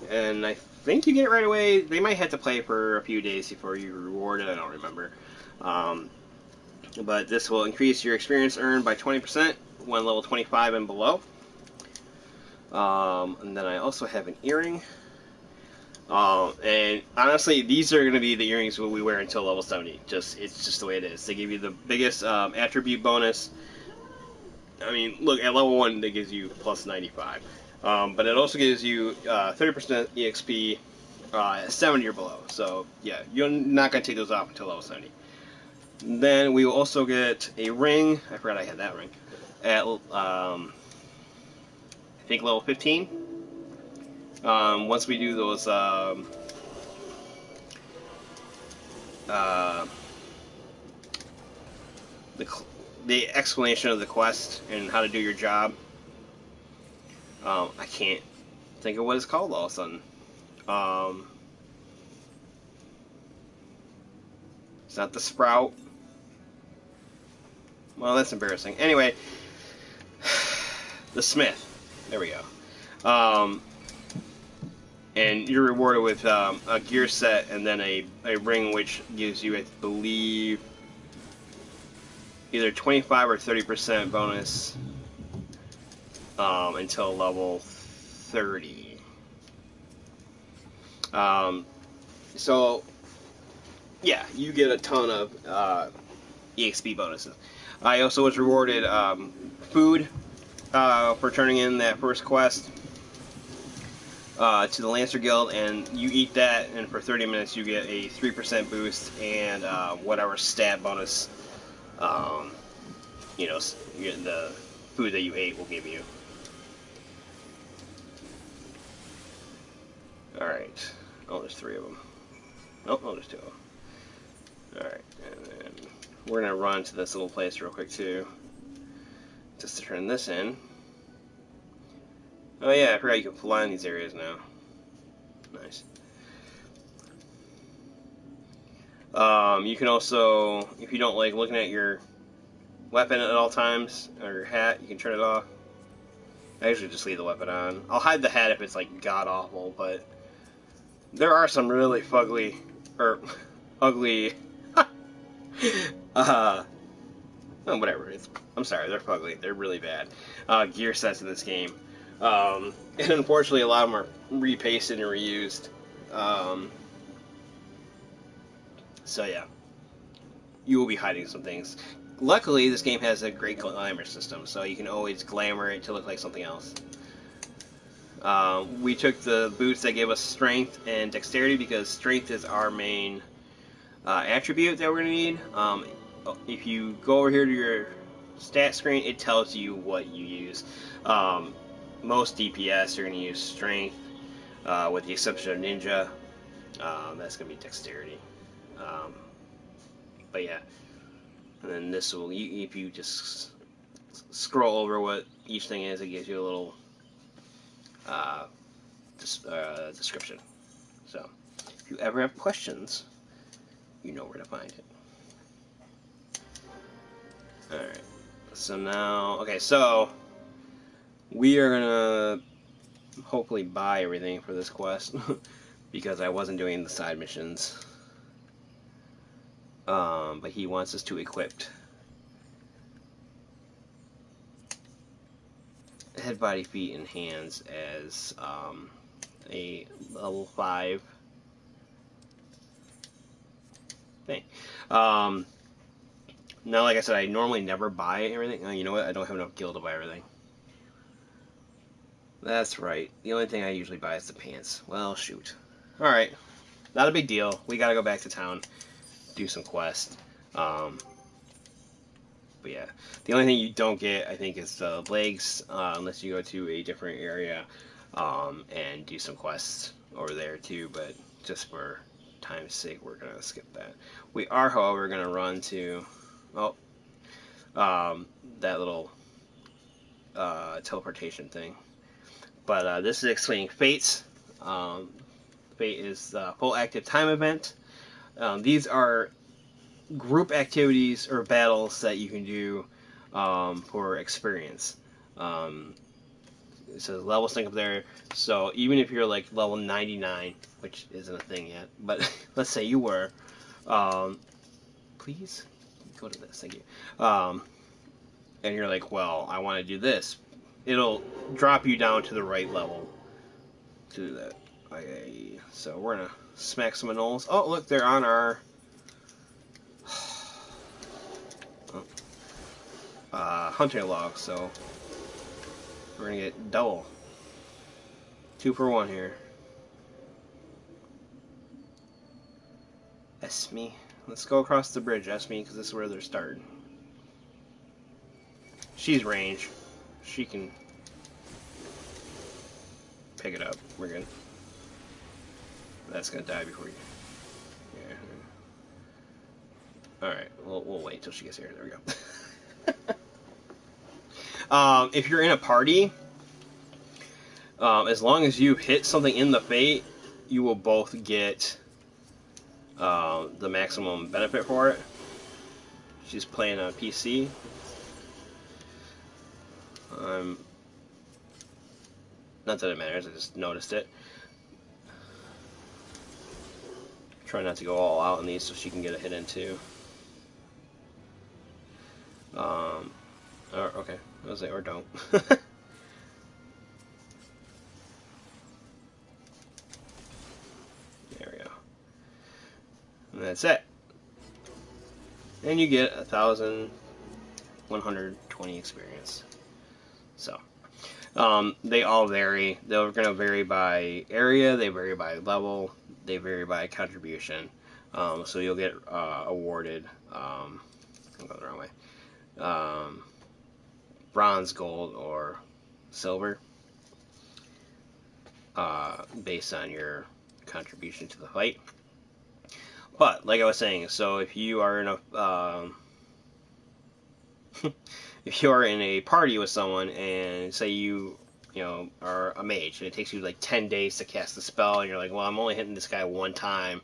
and I think you get it right away. They might have to play for a few days before you reward it, I don't remember. But this will increase your experience earned by 20% when level 25 and below. And then I also have an earring. And honestly, these are going to be the earrings we wear until level 70. It's just the way it is. They give you the biggest attribute bonus. I mean, look, at level 1, that gives you plus 95. But it also gives you 30% EXP at 70 or below. So, yeah, you're not going to take those off until level 70. Then we will also get a ring. I forgot I had that ring. At, I think, level 15. Once we do those, the explanation of the quest and how to do your job. I can't think of what it's called all of a sudden. It's not the sprout. Well, that's embarrassing. Anyway, the smith. There we go. And you're rewarded with a gear set and then a ring which gives you, I believe, either 25 or 30% bonus until level 30. So, yeah, you get a ton of EXP bonuses. I also was rewarded food for turning in that first quest. to the Lancer Guild, and you eat that, and for 30 minutes you get a 3% boost and whatever stat bonus, um, the food that you ate will give you. Alright. Oh, there's 3 of them. Oh, there's 2 of them. Alright, and then we're going to run to this little place real quick, too. Just to turn this in. Oh yeah, I forgot you can fly in these areas now. Nice. You can also, if you don't like looking at your weapon at all times, or your hat, you can turn it off. I usually just leave the weapon on. I'll hide the hat if it's like god-awful, but there are some really fugly, or ugly, whatever. I'm sorry, they're fugly. They're really bad. Gear sets in this game. And unfortunately, a lot of them are repasted and reused. So yeah, you will be hiding some things. Luckily, this game has a great glamour system, so you can always glamour it to look like something else. We took the boots that gave us strength and dexterity because strength is our main attribute that we're going to need. If you go over here to your stat screen, it tells you what you use. Most DPS are going to use strength, with the exception of ninja. That's going to be dexterity. But yeah, and then this will, if you just scroll over what each thing is, it gives you a little description. So if you ever have questions, you know where to find it. Alright, so now, okay, so we are gonna hopefully buy everything for this quest because I wasn't doing the side missions. But he wants us to equip head, body, feet, and hands as a level 5 thing. Now, like I said, I normally never buy everything. You know what? I don't have enough gil to buy everything. That's right. The only thing I usually buy is the pants. Well, shoot. Alright. Not a big deal. We gotta go back to town, do some quests. But yeah, the only thing you don't get, I think, is the legs, unless you go to a different area and do some quests over there too. But just for time's sake, we're gonna skip that. We are, however, gonna run to that little teleportation thing. But this is explaining fates. Fate is the full active time event. These are group activities or battles that you can do for experience. It says level sync up there, so even if you're like level 99, which isn't a thing yet, but let's say you were, please go to this, thank you. And you're like, well, I want to do this. It'll drop you down to the right level to do that. Okay, so we're gonna smack some anoles. Oh, look, they're on our hunting log, so we're gonna get double. 2 for 1 here. Esme. Let's go across the bridge, Esme, because this is where they're starting. She's range. She can pick it up. We're good. That's gonna die before you. Yeah. Alright, we'll wait till she gets here. There we go. If you're in a party, as long as you hit something in the fate, you will both get the maximum benefit for it. She's playing on PC. Not that it matters, I just noticed it. Try not to go all out on these so she can get a hit in too. Okay, I was like, or don't. There we go. And that's it. And you get 1,120 experience. So, They all vary. They're going to vary by area, they vary by level, they vary by contribution. So you'll get awarded, I'm going the wrong way, bronze, gold, or silver based on your contribution to the fight. But like I was saying, so if you are in a if you are in a party with someone and say you are a mage and it takes you like 10 days to cast the spell and you're like, well, I'm only hitting this guy one time,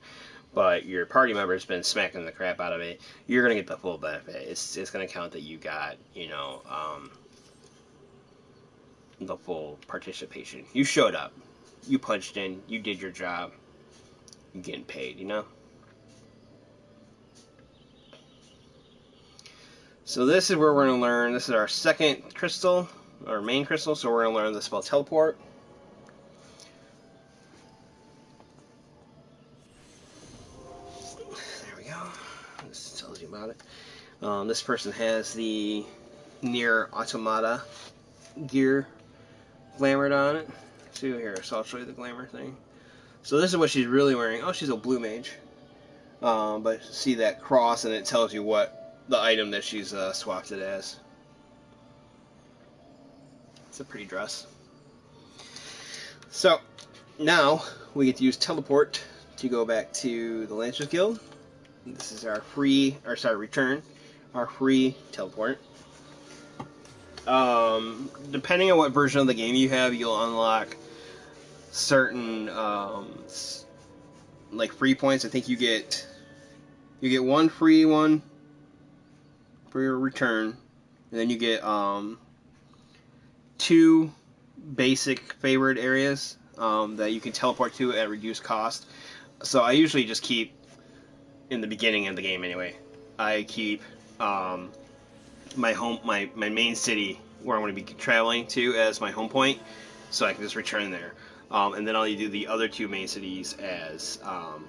but your party member's been smacking the crap out of it, you're gonna get the full benefit. It's gonna count that you got the full participation. You showed up, you punched in, you did your job, you're getting paid. So this is where we're going to learn. This is our second crystal, our main crystal. So we're going to learn the spell Teleport. There we go. This tells you about it. This person has the Near Automata gear glamored on it. See here, so I'll show you the glamour thing. So this is what she's really wearing. Oh, she's a blue mage. But see that cross, and it tells you what the item that she's swapped it as. It's a pretty dress. So now we get to use Teleport to go back to the Lancers Guild. This is our return, our free teleport. Depending on what version of the game you have, you'll unlock certain like free points. I think you get one free one for your return, and then you get 2 basic favored areas that you can teleport to at reduced cost. So I usually just keep, in the beginning of the game anyway, I keep my main city where I'm going to be traveling to as my home point, so I can just return there. And then I'll do the other 2 main cities as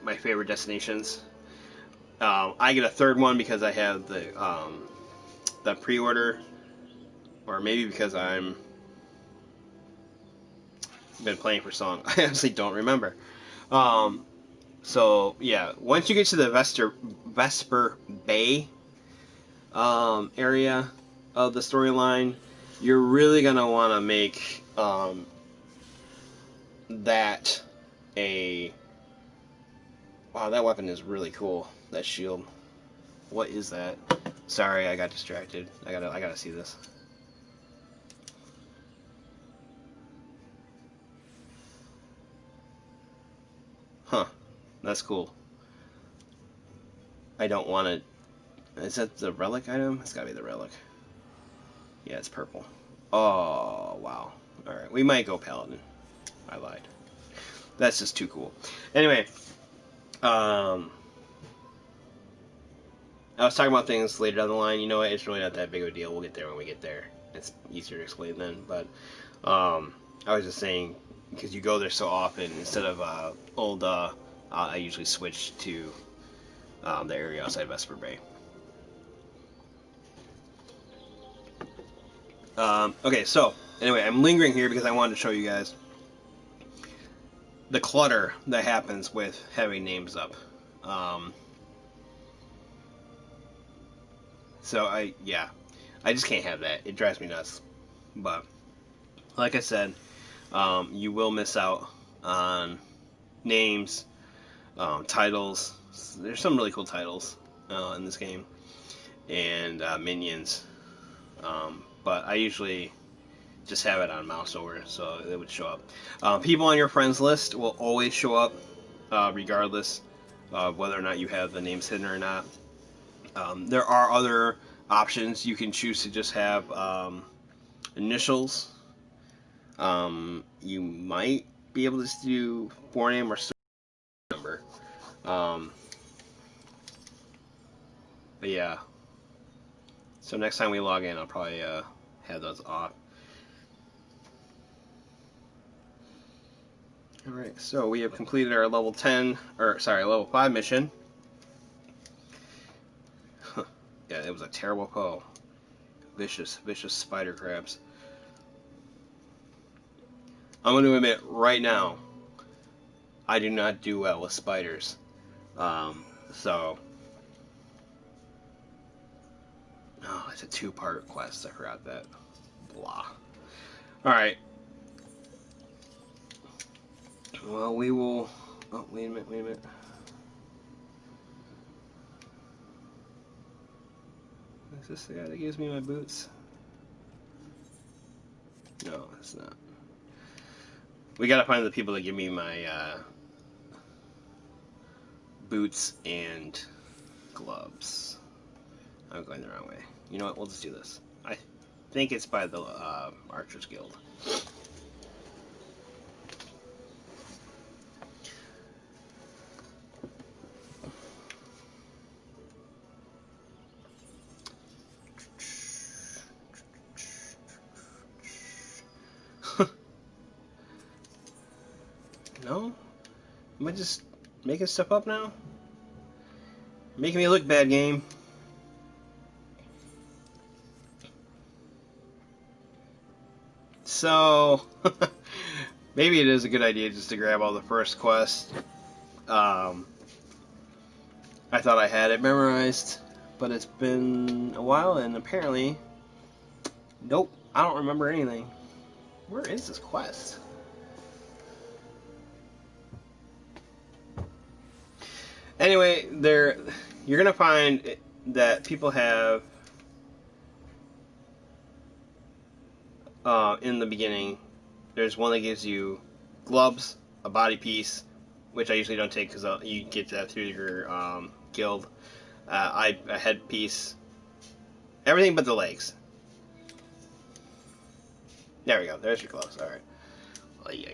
my favorite destinations. I get a third one because I have the pre-order, or maybe because I'm been playing for so long. I honestly don't remember. So yeah, once you get to the Vesper Bay area of the storyline, you're really gonna want to make that a... Wow, that weapon is really cool. That shield. What is that? Sorry, I got distracted. I gotta see this. Huh. That's cool. I don't want it. Is that the relic item? It's gotta be the relic. Yeah, it's purple. Oh, wow. Alright, we might go Paladin. I lied. That's just too cool. Anyway, I was talking about things later down the line. You know what? It's really not that big of a deal. We'll get there when we get there. It's easier to explain then. But I was just saying, because you go there so often, instead of old, I usually switch to the area outside Vesper Bay. Okay, so anyway, I'm lingering here because I wanted to show you guys the clutter that happens with having names up. So I just can't have that. It drives me nuts. But like I said, you will miss out on names, titles. There's some really cool titles in this game, and minions. But I usually just have it on mouse over, so it would show up. People on your friends list will always show up, regardless of whether or not you have the names hidden or not. There are other options. You can choose to just have initials. You might be able to do forename or number. But yeah. So next time we log in, I'll probably have those off. Alright, so we have completed our level 5 mission. Yeah, it was a terrible foe. Vicious spider crabs. I'm going to admit right now, I do not do well with spiders. So, oh, it's a 2-part quest. I forgot that. Blah. All right. Well, we will. Oh, wait a minute. Wait a minute. Is this the guy that gives me my boots? No, it's not. We gotta find the people that give me my boots and gloves. I'm going the wrong way. You know what? We'll just do this. I think it's by the Archers Guild. No? Am I just making stuff up now? Making me look bad, game. So, maybe it is a good idea just to grab all the first quest. I thought I had it memorized, but it's been a while, and apparently, nope, I don't remember anything. Where is this quest? Anyway, you're gonna find that people have in the beginning. There's one that gives you gloves, a body piece, which I usually don't take because you get that through your guild. A headpiece, everything but the legs. There we go. There's your gloves. All right. Oh, yeah.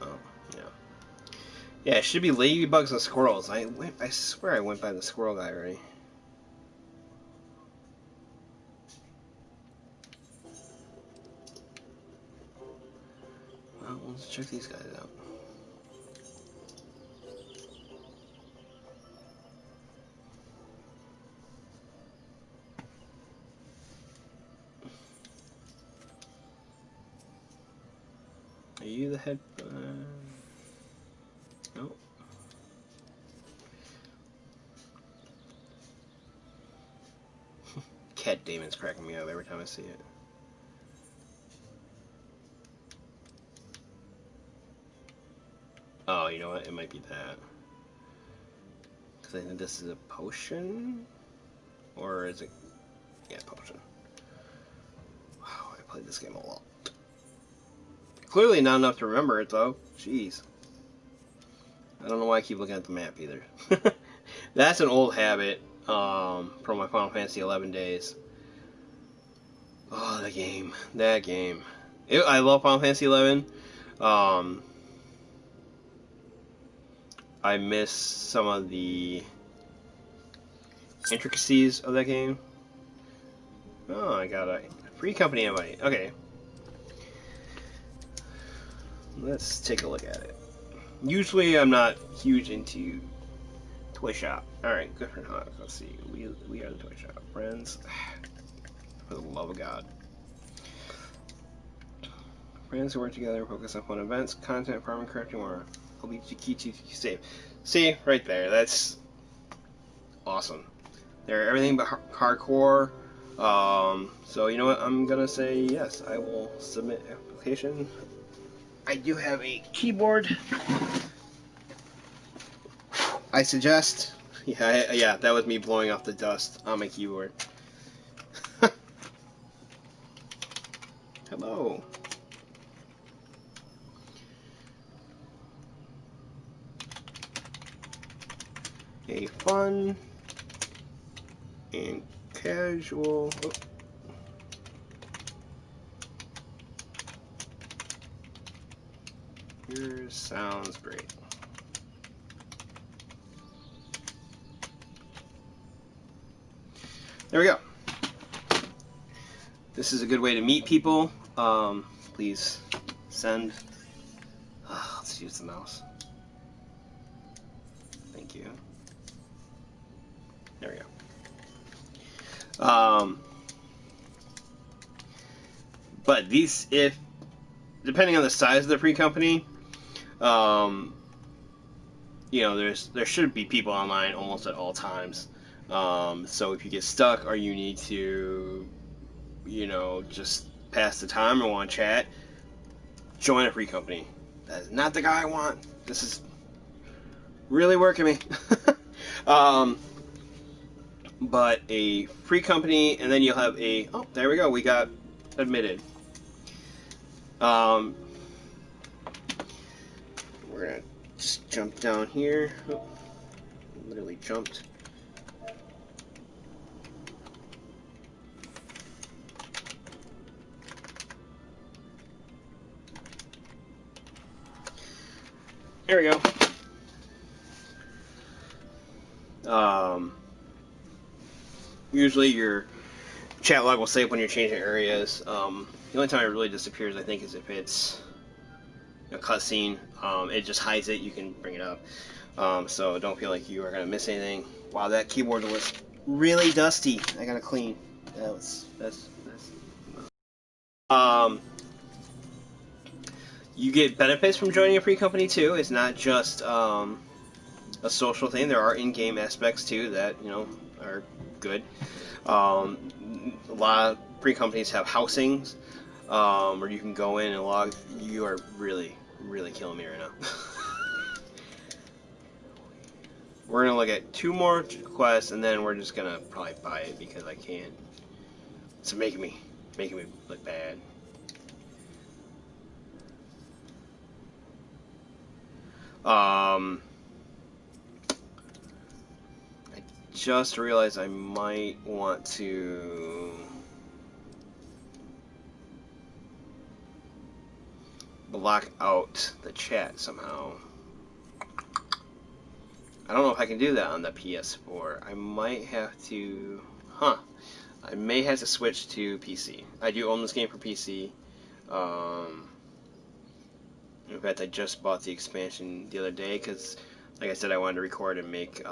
Oh, yeah. Yeah, it should be ladybugs and squirrels. I swear I went by the squirrel guy already. Well, let's check these guys out. Are you the head? No. Cat Damon's cracking me up every time I see it. Oh, you know what? It might be that. Because I think this is a potion? Or is it... Yeah, potion. Wow, I played this game a lot. Clearly not enough to remember it, though. Jeez. I don't know why I keep looking at the map, either. That's an old habit from my Final Fantasy XI days. Oh, that game. That game. I love Final Fantasy XI. I miss some of the intricacies of that game. Oh, I got a free company invite. Okay. Let's take a look at it. Usually I'm not huge into toy shop. Alright, good for now. Let's see. We are the toy shop. Friends. For the love of God. Friends who work together, focus on fun events, content, farming, crafting, more. I'll be key to save. See, right there. That's awesome. They're everything but hardcore. So you know what? I'm gonna say yes. I will submit application. I do have a keyboard. I suggest. Yeah, that was me blowing off the dust on my keyboard. Hello. A fun and casual. Oh. Yours sounds great. There we go. This is a good way to meet people. Please send. Let's use the mouse. Thank you. There we go. But these, if depending on the size of the free company, um, there should be people online almost at all times. So if you get stuck or you need to, just pass the time or want to chat, join a free company. That is not the guy I want. This is really working me. um, but a free company, and then you'll have oh, there we go. We got admitted. We're gonna just jump down here. Oh, literally jumped. There we go. Usually your chat log will save when you're changing areas. The only time it really disappears, I think, is if it's a cutscene. It just hides it. You can bring it up. So don't feel like you are gonna miss anything. Wow, that keyboard was really dusty. I gotta clean. That's. You get benefits from joining a free company too. It's not just a social thing. There are in-game aspects too that are good. A lot of free companies have housings where you can go in and log. You are really, really killing me right now. We're gonna look at 2 more quests, and then we're just gonna probably buy it because I can't. It's making me look bad. I just realized I might want to block out the chat somehow. I don't know if I can do that on the PS4. I might have to... I may have to switch to PC. I do own this game for PC. In fact, I just bought the expansion the other day because, like I said, I wanted to record and make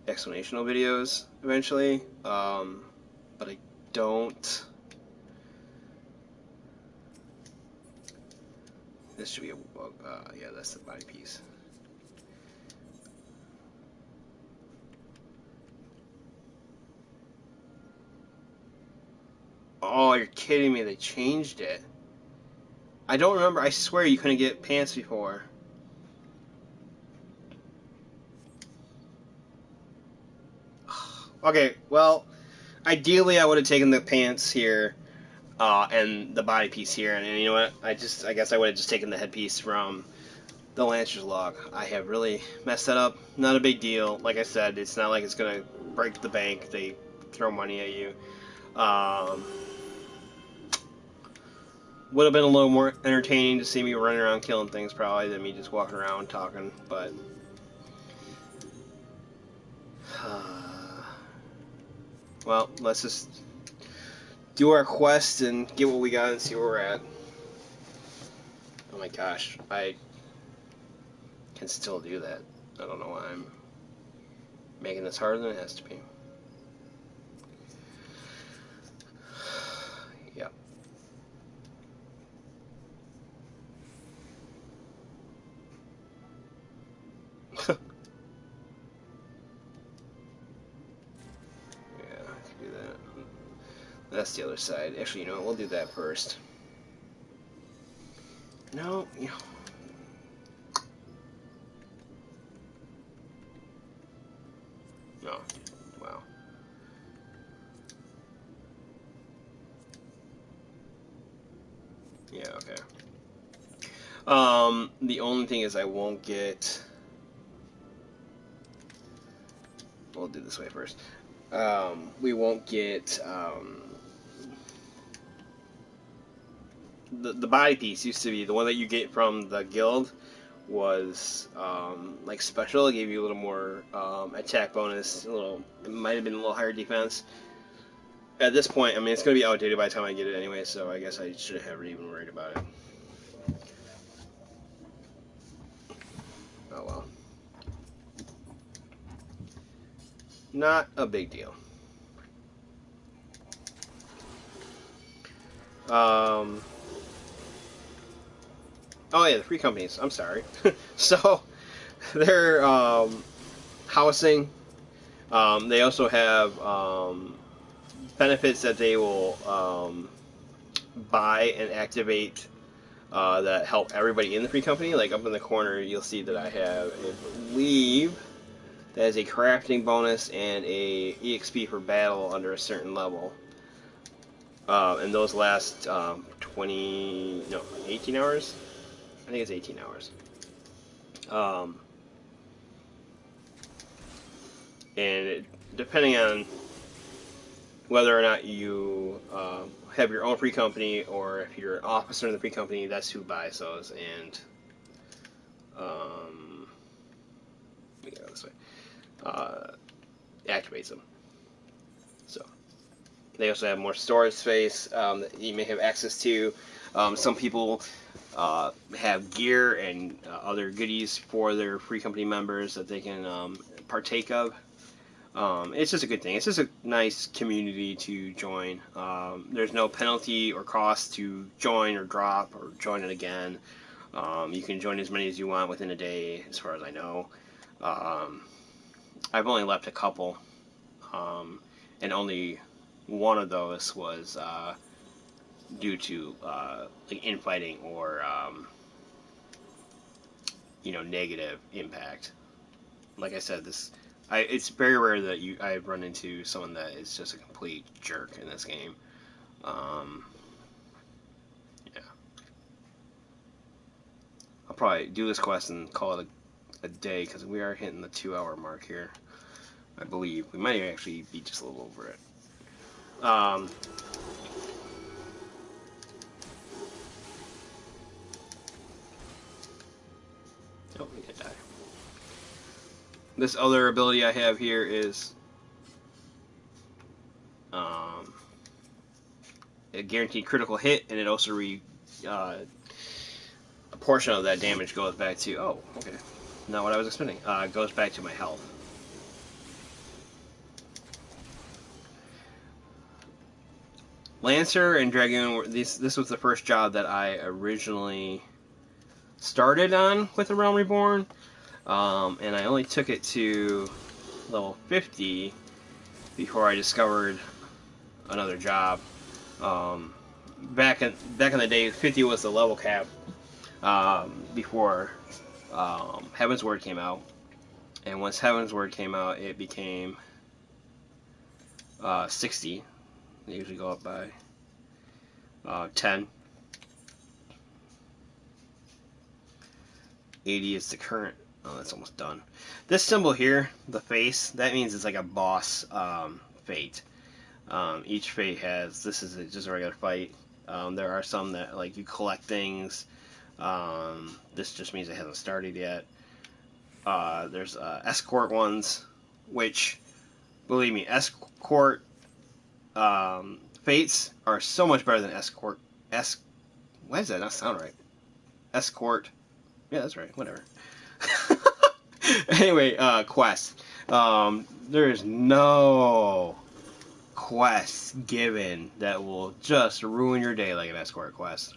explanational videos eventually. But I don't... This should be a... yeah, that's the body piece. Oh, you're kidding me. They changed it. I don't remember. I swear you couldn't get pants before. Okay, well, ideally I would have taken the pants here and the body piece here. And you know what? I guess I would have just taken the headpiece from the Lancer's log. I have really messed that up. Not a big deal. Like I said, it's not like it's going to break the bank. They throw money at you. Would have been a little more entertaining to see me running around killing things probably than me just walking around talking, but well, let's just do our quest and get what we got and see where we're at. Oh my gosh, I can still do that. I don't know why I'm making this harder than it has to be. Yep. That's the other side. Actually, you know what? We'll do that first. No, No. Wow. Yeah, okay. The only thing is I won't get... We'll do this way first. We won't get, the body piece used to be the one that you get from the guild was like special. It gave you a little more attack bonus. It might have been a little higher defense. At this point, I mean, it's going to be outdated by the time I get it anyway. So I guess I shouldn't have even worried about it. Oh well, not a big deal. Um, oh yeah, the free companies. I'm sorry. So they're housing. They also have benefits that they will buy and activate that help everybody in the free company. Like up in the corner, you'll see that I have, I believe, that is a crafting bonus and a EXP for battle under a certain level. And those last 18 hours? I think it's 18 hours. And depending on whether or not you have your own free company or if you're an officer in the free company, that's who buys those. And let me go this way. Activates them. So they also have more storage space that you may have access to. Some people have gear and other goodies for their free company members that they can partake of. It's just a good thing. It's just a nice community to join. There's no penalty or cost to join or drop or join it again. You can join as many as you want within a day, as far as I know. I've only left a couple, and only one of those was due to like infighting or negative impact. Like I said, it's very rare that I've run into someone that is just a complete jerk in this game. Yeah, I'll probably do this quest and call it a day because we are hitting the 2-hour mark here. I believe we might actually be just a little over it. Oh, we did die. This other ability I have here is a guaranteed critical hit, and it also a portion of that damage goes back to. Oh, okay, not what I was expecting. Goes back to my health. Lancer and Dragoon. This was the first job that I originally started on with the Realm Reborn, and I only took it to level 50 before I discovered another job. Back in the day, 50 was the level cap before Heaven's Word came out, and once Heaven's Word came out, it became 60. They usually go up by 10. 80 is the current. Oh, that's almost done. This symbol here, the face, that means it's like a boss fate. Each fate has, this is just a regular fight. There are some that, like, you collect things. This just means it hasn't started yet. There's escort ones, which, believe me, escort fates are so much better than escort. Why does that not sound right? Escort. Yeah, that's right. Whatever. Anyway, quest. There is no quest given that will just ruin your day like an escort quest.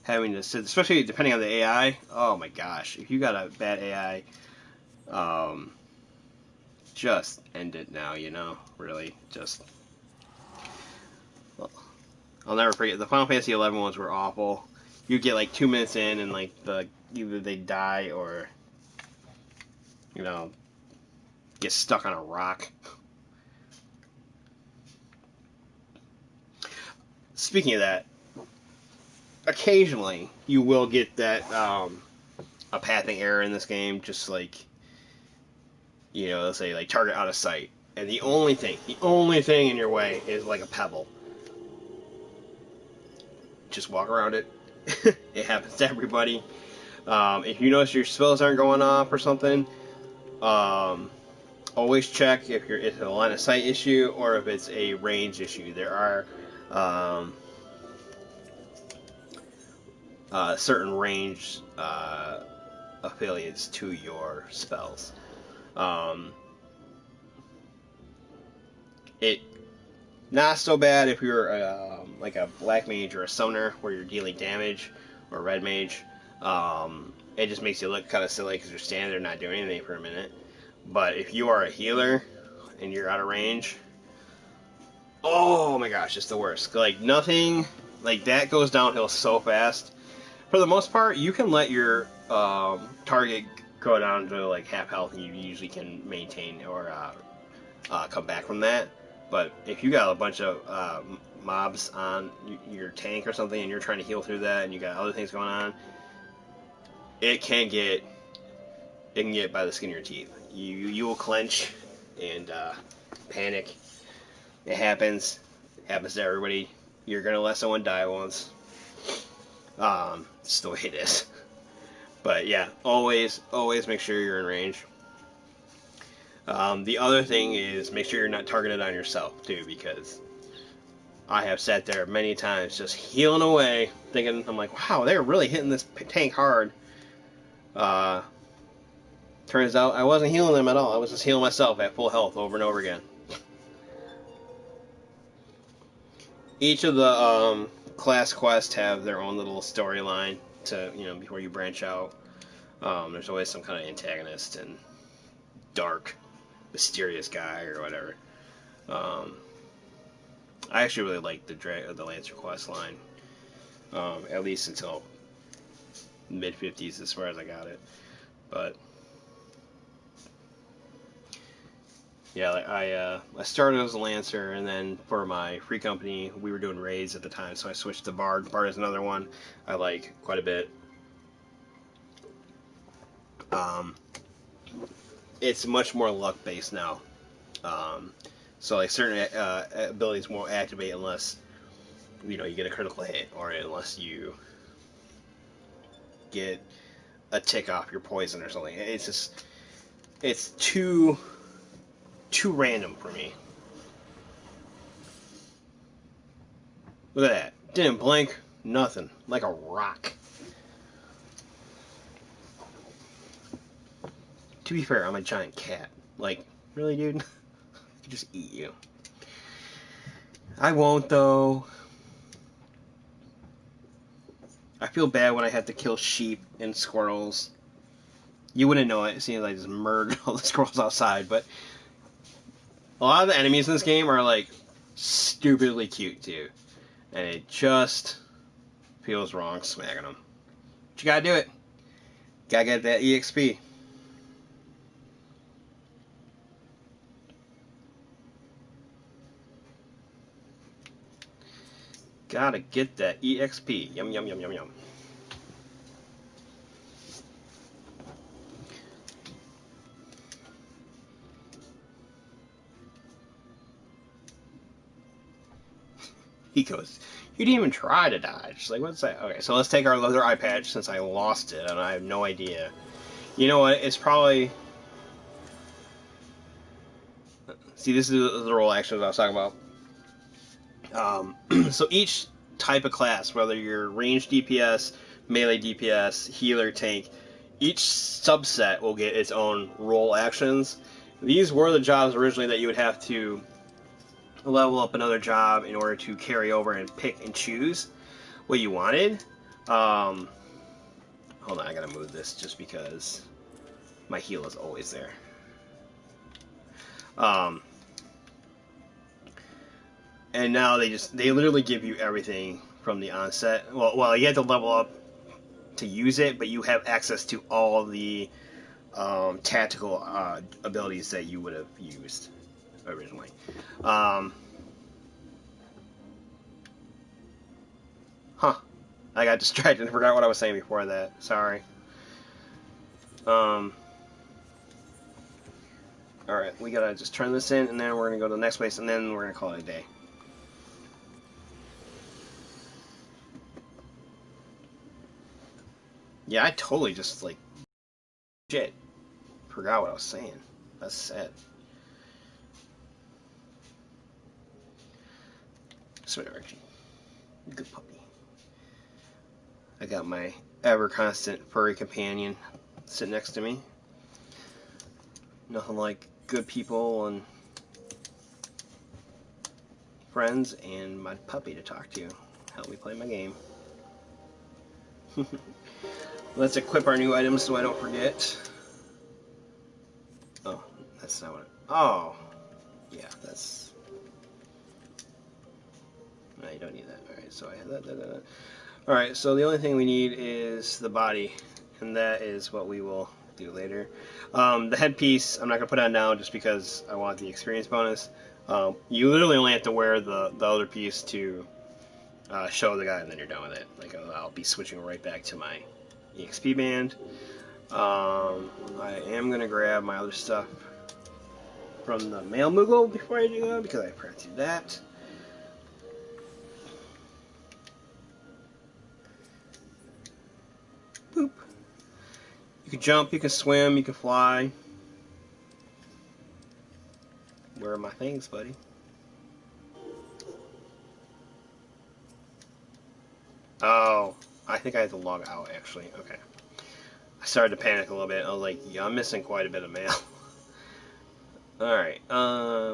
Having to sit, especially depending on the AI. Oh my gosh, if you got a bad AI, just end it now. Really, just. Well, I'll never forget the Final Fantasy XI ones were awful. You get like 2 minutes in, and like either they die or get stuck on a rock. Speaking of that, occasionally you will get that a pathing error in this game, just like let's say like target out of sight, and the only thing in your way is like a pebble. Just walk around it. It happens to everybody. If you notice your spells aren't going off or something, always check if it's a line of sight issue or if it's a range issue. There are certain range affiliates to your spells. It not so bad if you're like a black mage or a summoner where you're dealing damage, or a red mage, it just makes you look kind of silly because you're standing there not doing anything for a minute. But if you are a healer and you're out of range, oh my gosh, it's the worst. Like nothing, like that goes downhill so fast. For the most part, you can let your target go down to like half health, and you usually can maintain or come back from that. But if you got a bunch of mobs on your tank or something, and you're trying to heal through that, and you got other things going on, it can get by the skin of your teeth. You will clench and panic. It happens. It happens to everybody. You're gonna let someone die once. It's the way it is. But yeah, always make sure you're in range. The other thing is make sure you're not targeted on yourself too, because I have sat there many times just healing away, thinking, I'm like, wow, they're really hitting this tank hard. Turns out I wasn't healing them at all. I was just healing myself at full health over and over again. Each of the class quests have their own little storyline to, before you branch out. There's always some kind of antagonist and dark, mysterious guy or whatever. I actually really like the Lancer quest line, at least until mid-50s as far as I got it. But yeah, like I started as a Lancer, and then for my free company, we were doing raids at the time, so I switched to Bard. Bard is another one I like quite a bit. It's much more luck based now. So like certain abilities won't activate unless you get a critical hit, or unless you get a tick off your poison or something. It's too random for me. Look at that. Didn't blink. Nothing. Like a rock. To be fair, I'm a giant cat. Like, really, dude? I could just eat you. I won't, though. I feel bad when I have to kill sheep and squirrels. You wouldn't know it, seeing I just murdered all the squirrels outside, but a lot of the enemies in this game are, like, stupidly cute, too. And it just feels wrong smacking them. But you gotta do it. Gotta get that EXP. Gotta get that EXP. Yum, yum, yum, yum, yum. He goes, you didn't even try to dodge. Like, what's that? Okay, so let's take our leather eye patch since I lost it and I have no idea. You know what? It's probably... See, this is the role actions I was talking about. So each type of class, whether you're range DPS, melee DPS, healer, tank, each subset will get its own role actions. These were the jobs originally that you would have to level up another job in order to carry over and pick and choose what you wanted. Hold on, I gotta move this just because my heal is always there. And now they literally give you everything from the onset. Well, you have to level up to use it, but you have access to all the tactical abilities that you would have used originally. I got distracted and forgot what I was saying before that. Sorry. Alright, we gotta just turn this in, and then we're gonna go to the next place, and then we're gonna call it a day. Yeah, I totally just, like, shit. Forgot what I was saying. That's sad. Sweet Archie. Good puppy. I got my ever-constant furry companion sitting next to me. Nothing like good people and friends and my puppy to talk to. Help me play my game. Let's equip our new items so I don't forget. Oh, that's not what oh, yeah, that's... No, you don't need that. Alright, so I have that. Alright, so the only thing we need is the body, and that is what we will do later. The headpiece, I'm not going to put on now just because I want the experience bonus. You literally only have to wear the other piece to show the guy, and then you're done with it. Like, I'll be switching right back to my EXP band. I am going to grab my other stuff from the mail Moogle before I do that, because I forgot to do that. Boop. You can jump, you can swim, you can fly. Where are my things, buddy? Oh, I think I had to log out, actually. Okay. I started to panic a little bit. I was like, yeah, I'm missing quite a bit of mail. Alright,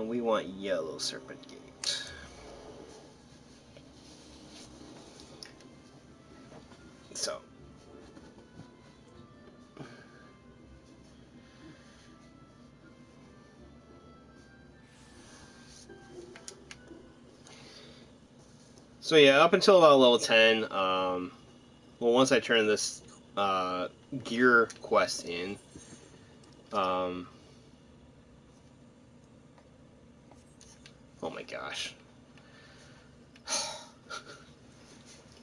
we want Yellow Serpent Gate. So yeah, up until about level 10, well, once I turn this gear quest in, oh my gosh.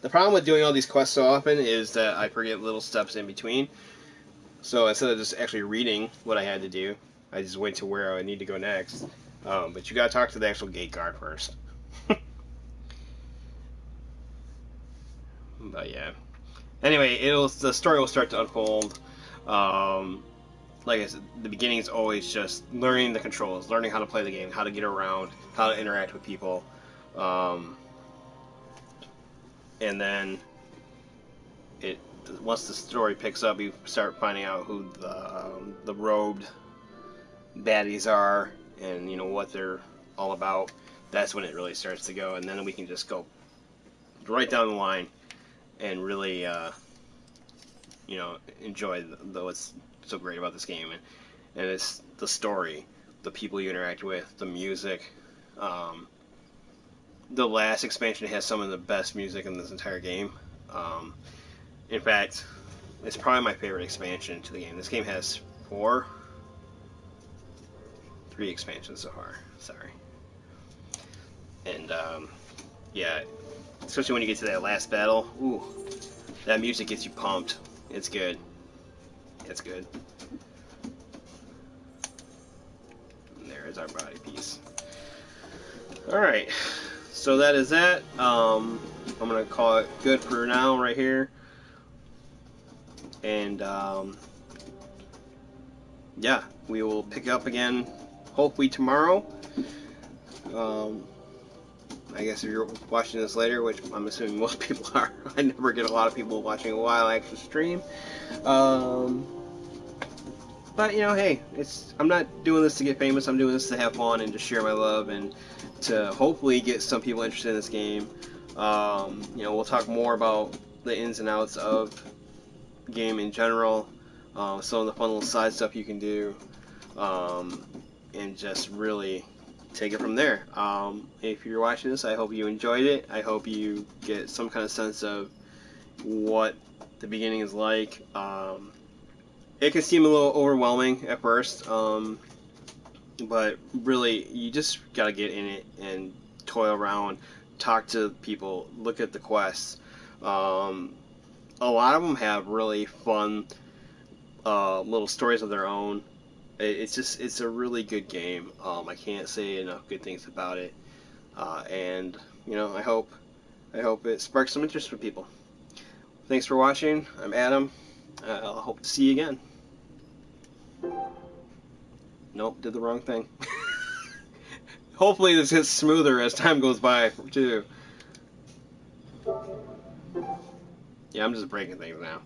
The problem with doing all these quests so often is that I forget little steps in between. So instead of just actually reading what I had to do, I just went to where I need to go next. But you gotta talk to the actual gate guard first. But yeah. Anyway, the story will start to unfold. Like I said, the beginning is always just learning the controls, learning how to play the game, how to get around, how to interact with people. And then once the story picks up, you start finding out who the robed baddies are, and you know what they're all about. That's when it really starts to go, and then we can just go right down the line and really, enjoy what's so great about this game, and it's the story, the people you interact with, the music. The last expansion has some of the best music in this entire game. In fact, it's probably my favorite expansion to the game. This game has three expansions so far. Sorry. And yeah, especially when you get to that last battle, ooh, that music gets you pumped. It's good. It's good. And there is our body piece. Alright, so that is that. I'm going to call it good for now right here. And yeah, we will pick up again hopefully tomorrow. I guess if you're watching this later, which I'm assuming most people are, I never get a lot of people watching while I actually stream. But you know, hey, I'm not doing this to get famous. I'm doing this to have fun and just share my love and to hopefully get some people interested in this game. We'll talk more about the ins and outs of the game in general, some of the fun little side stuff you can do, and just really take it from there. If you're watching this, I hope you enjoyed it. I hope you get some kind of sense of what the beginning is like. It can seem a little overwhelming at first, but really, you just gotta get in it and toil around, talk to people, look at the quests. A lot of them have really fun little stories of their own. It's a really good game. I can't say enough good things about it, and I hope it sparks some interest for people. Thanks for watching. I'm Adam. I hope to see you again. Nope, did the wrong thing. Hopefully this gets smoother as time goes by, too. Yeah, I'm just breaking things now.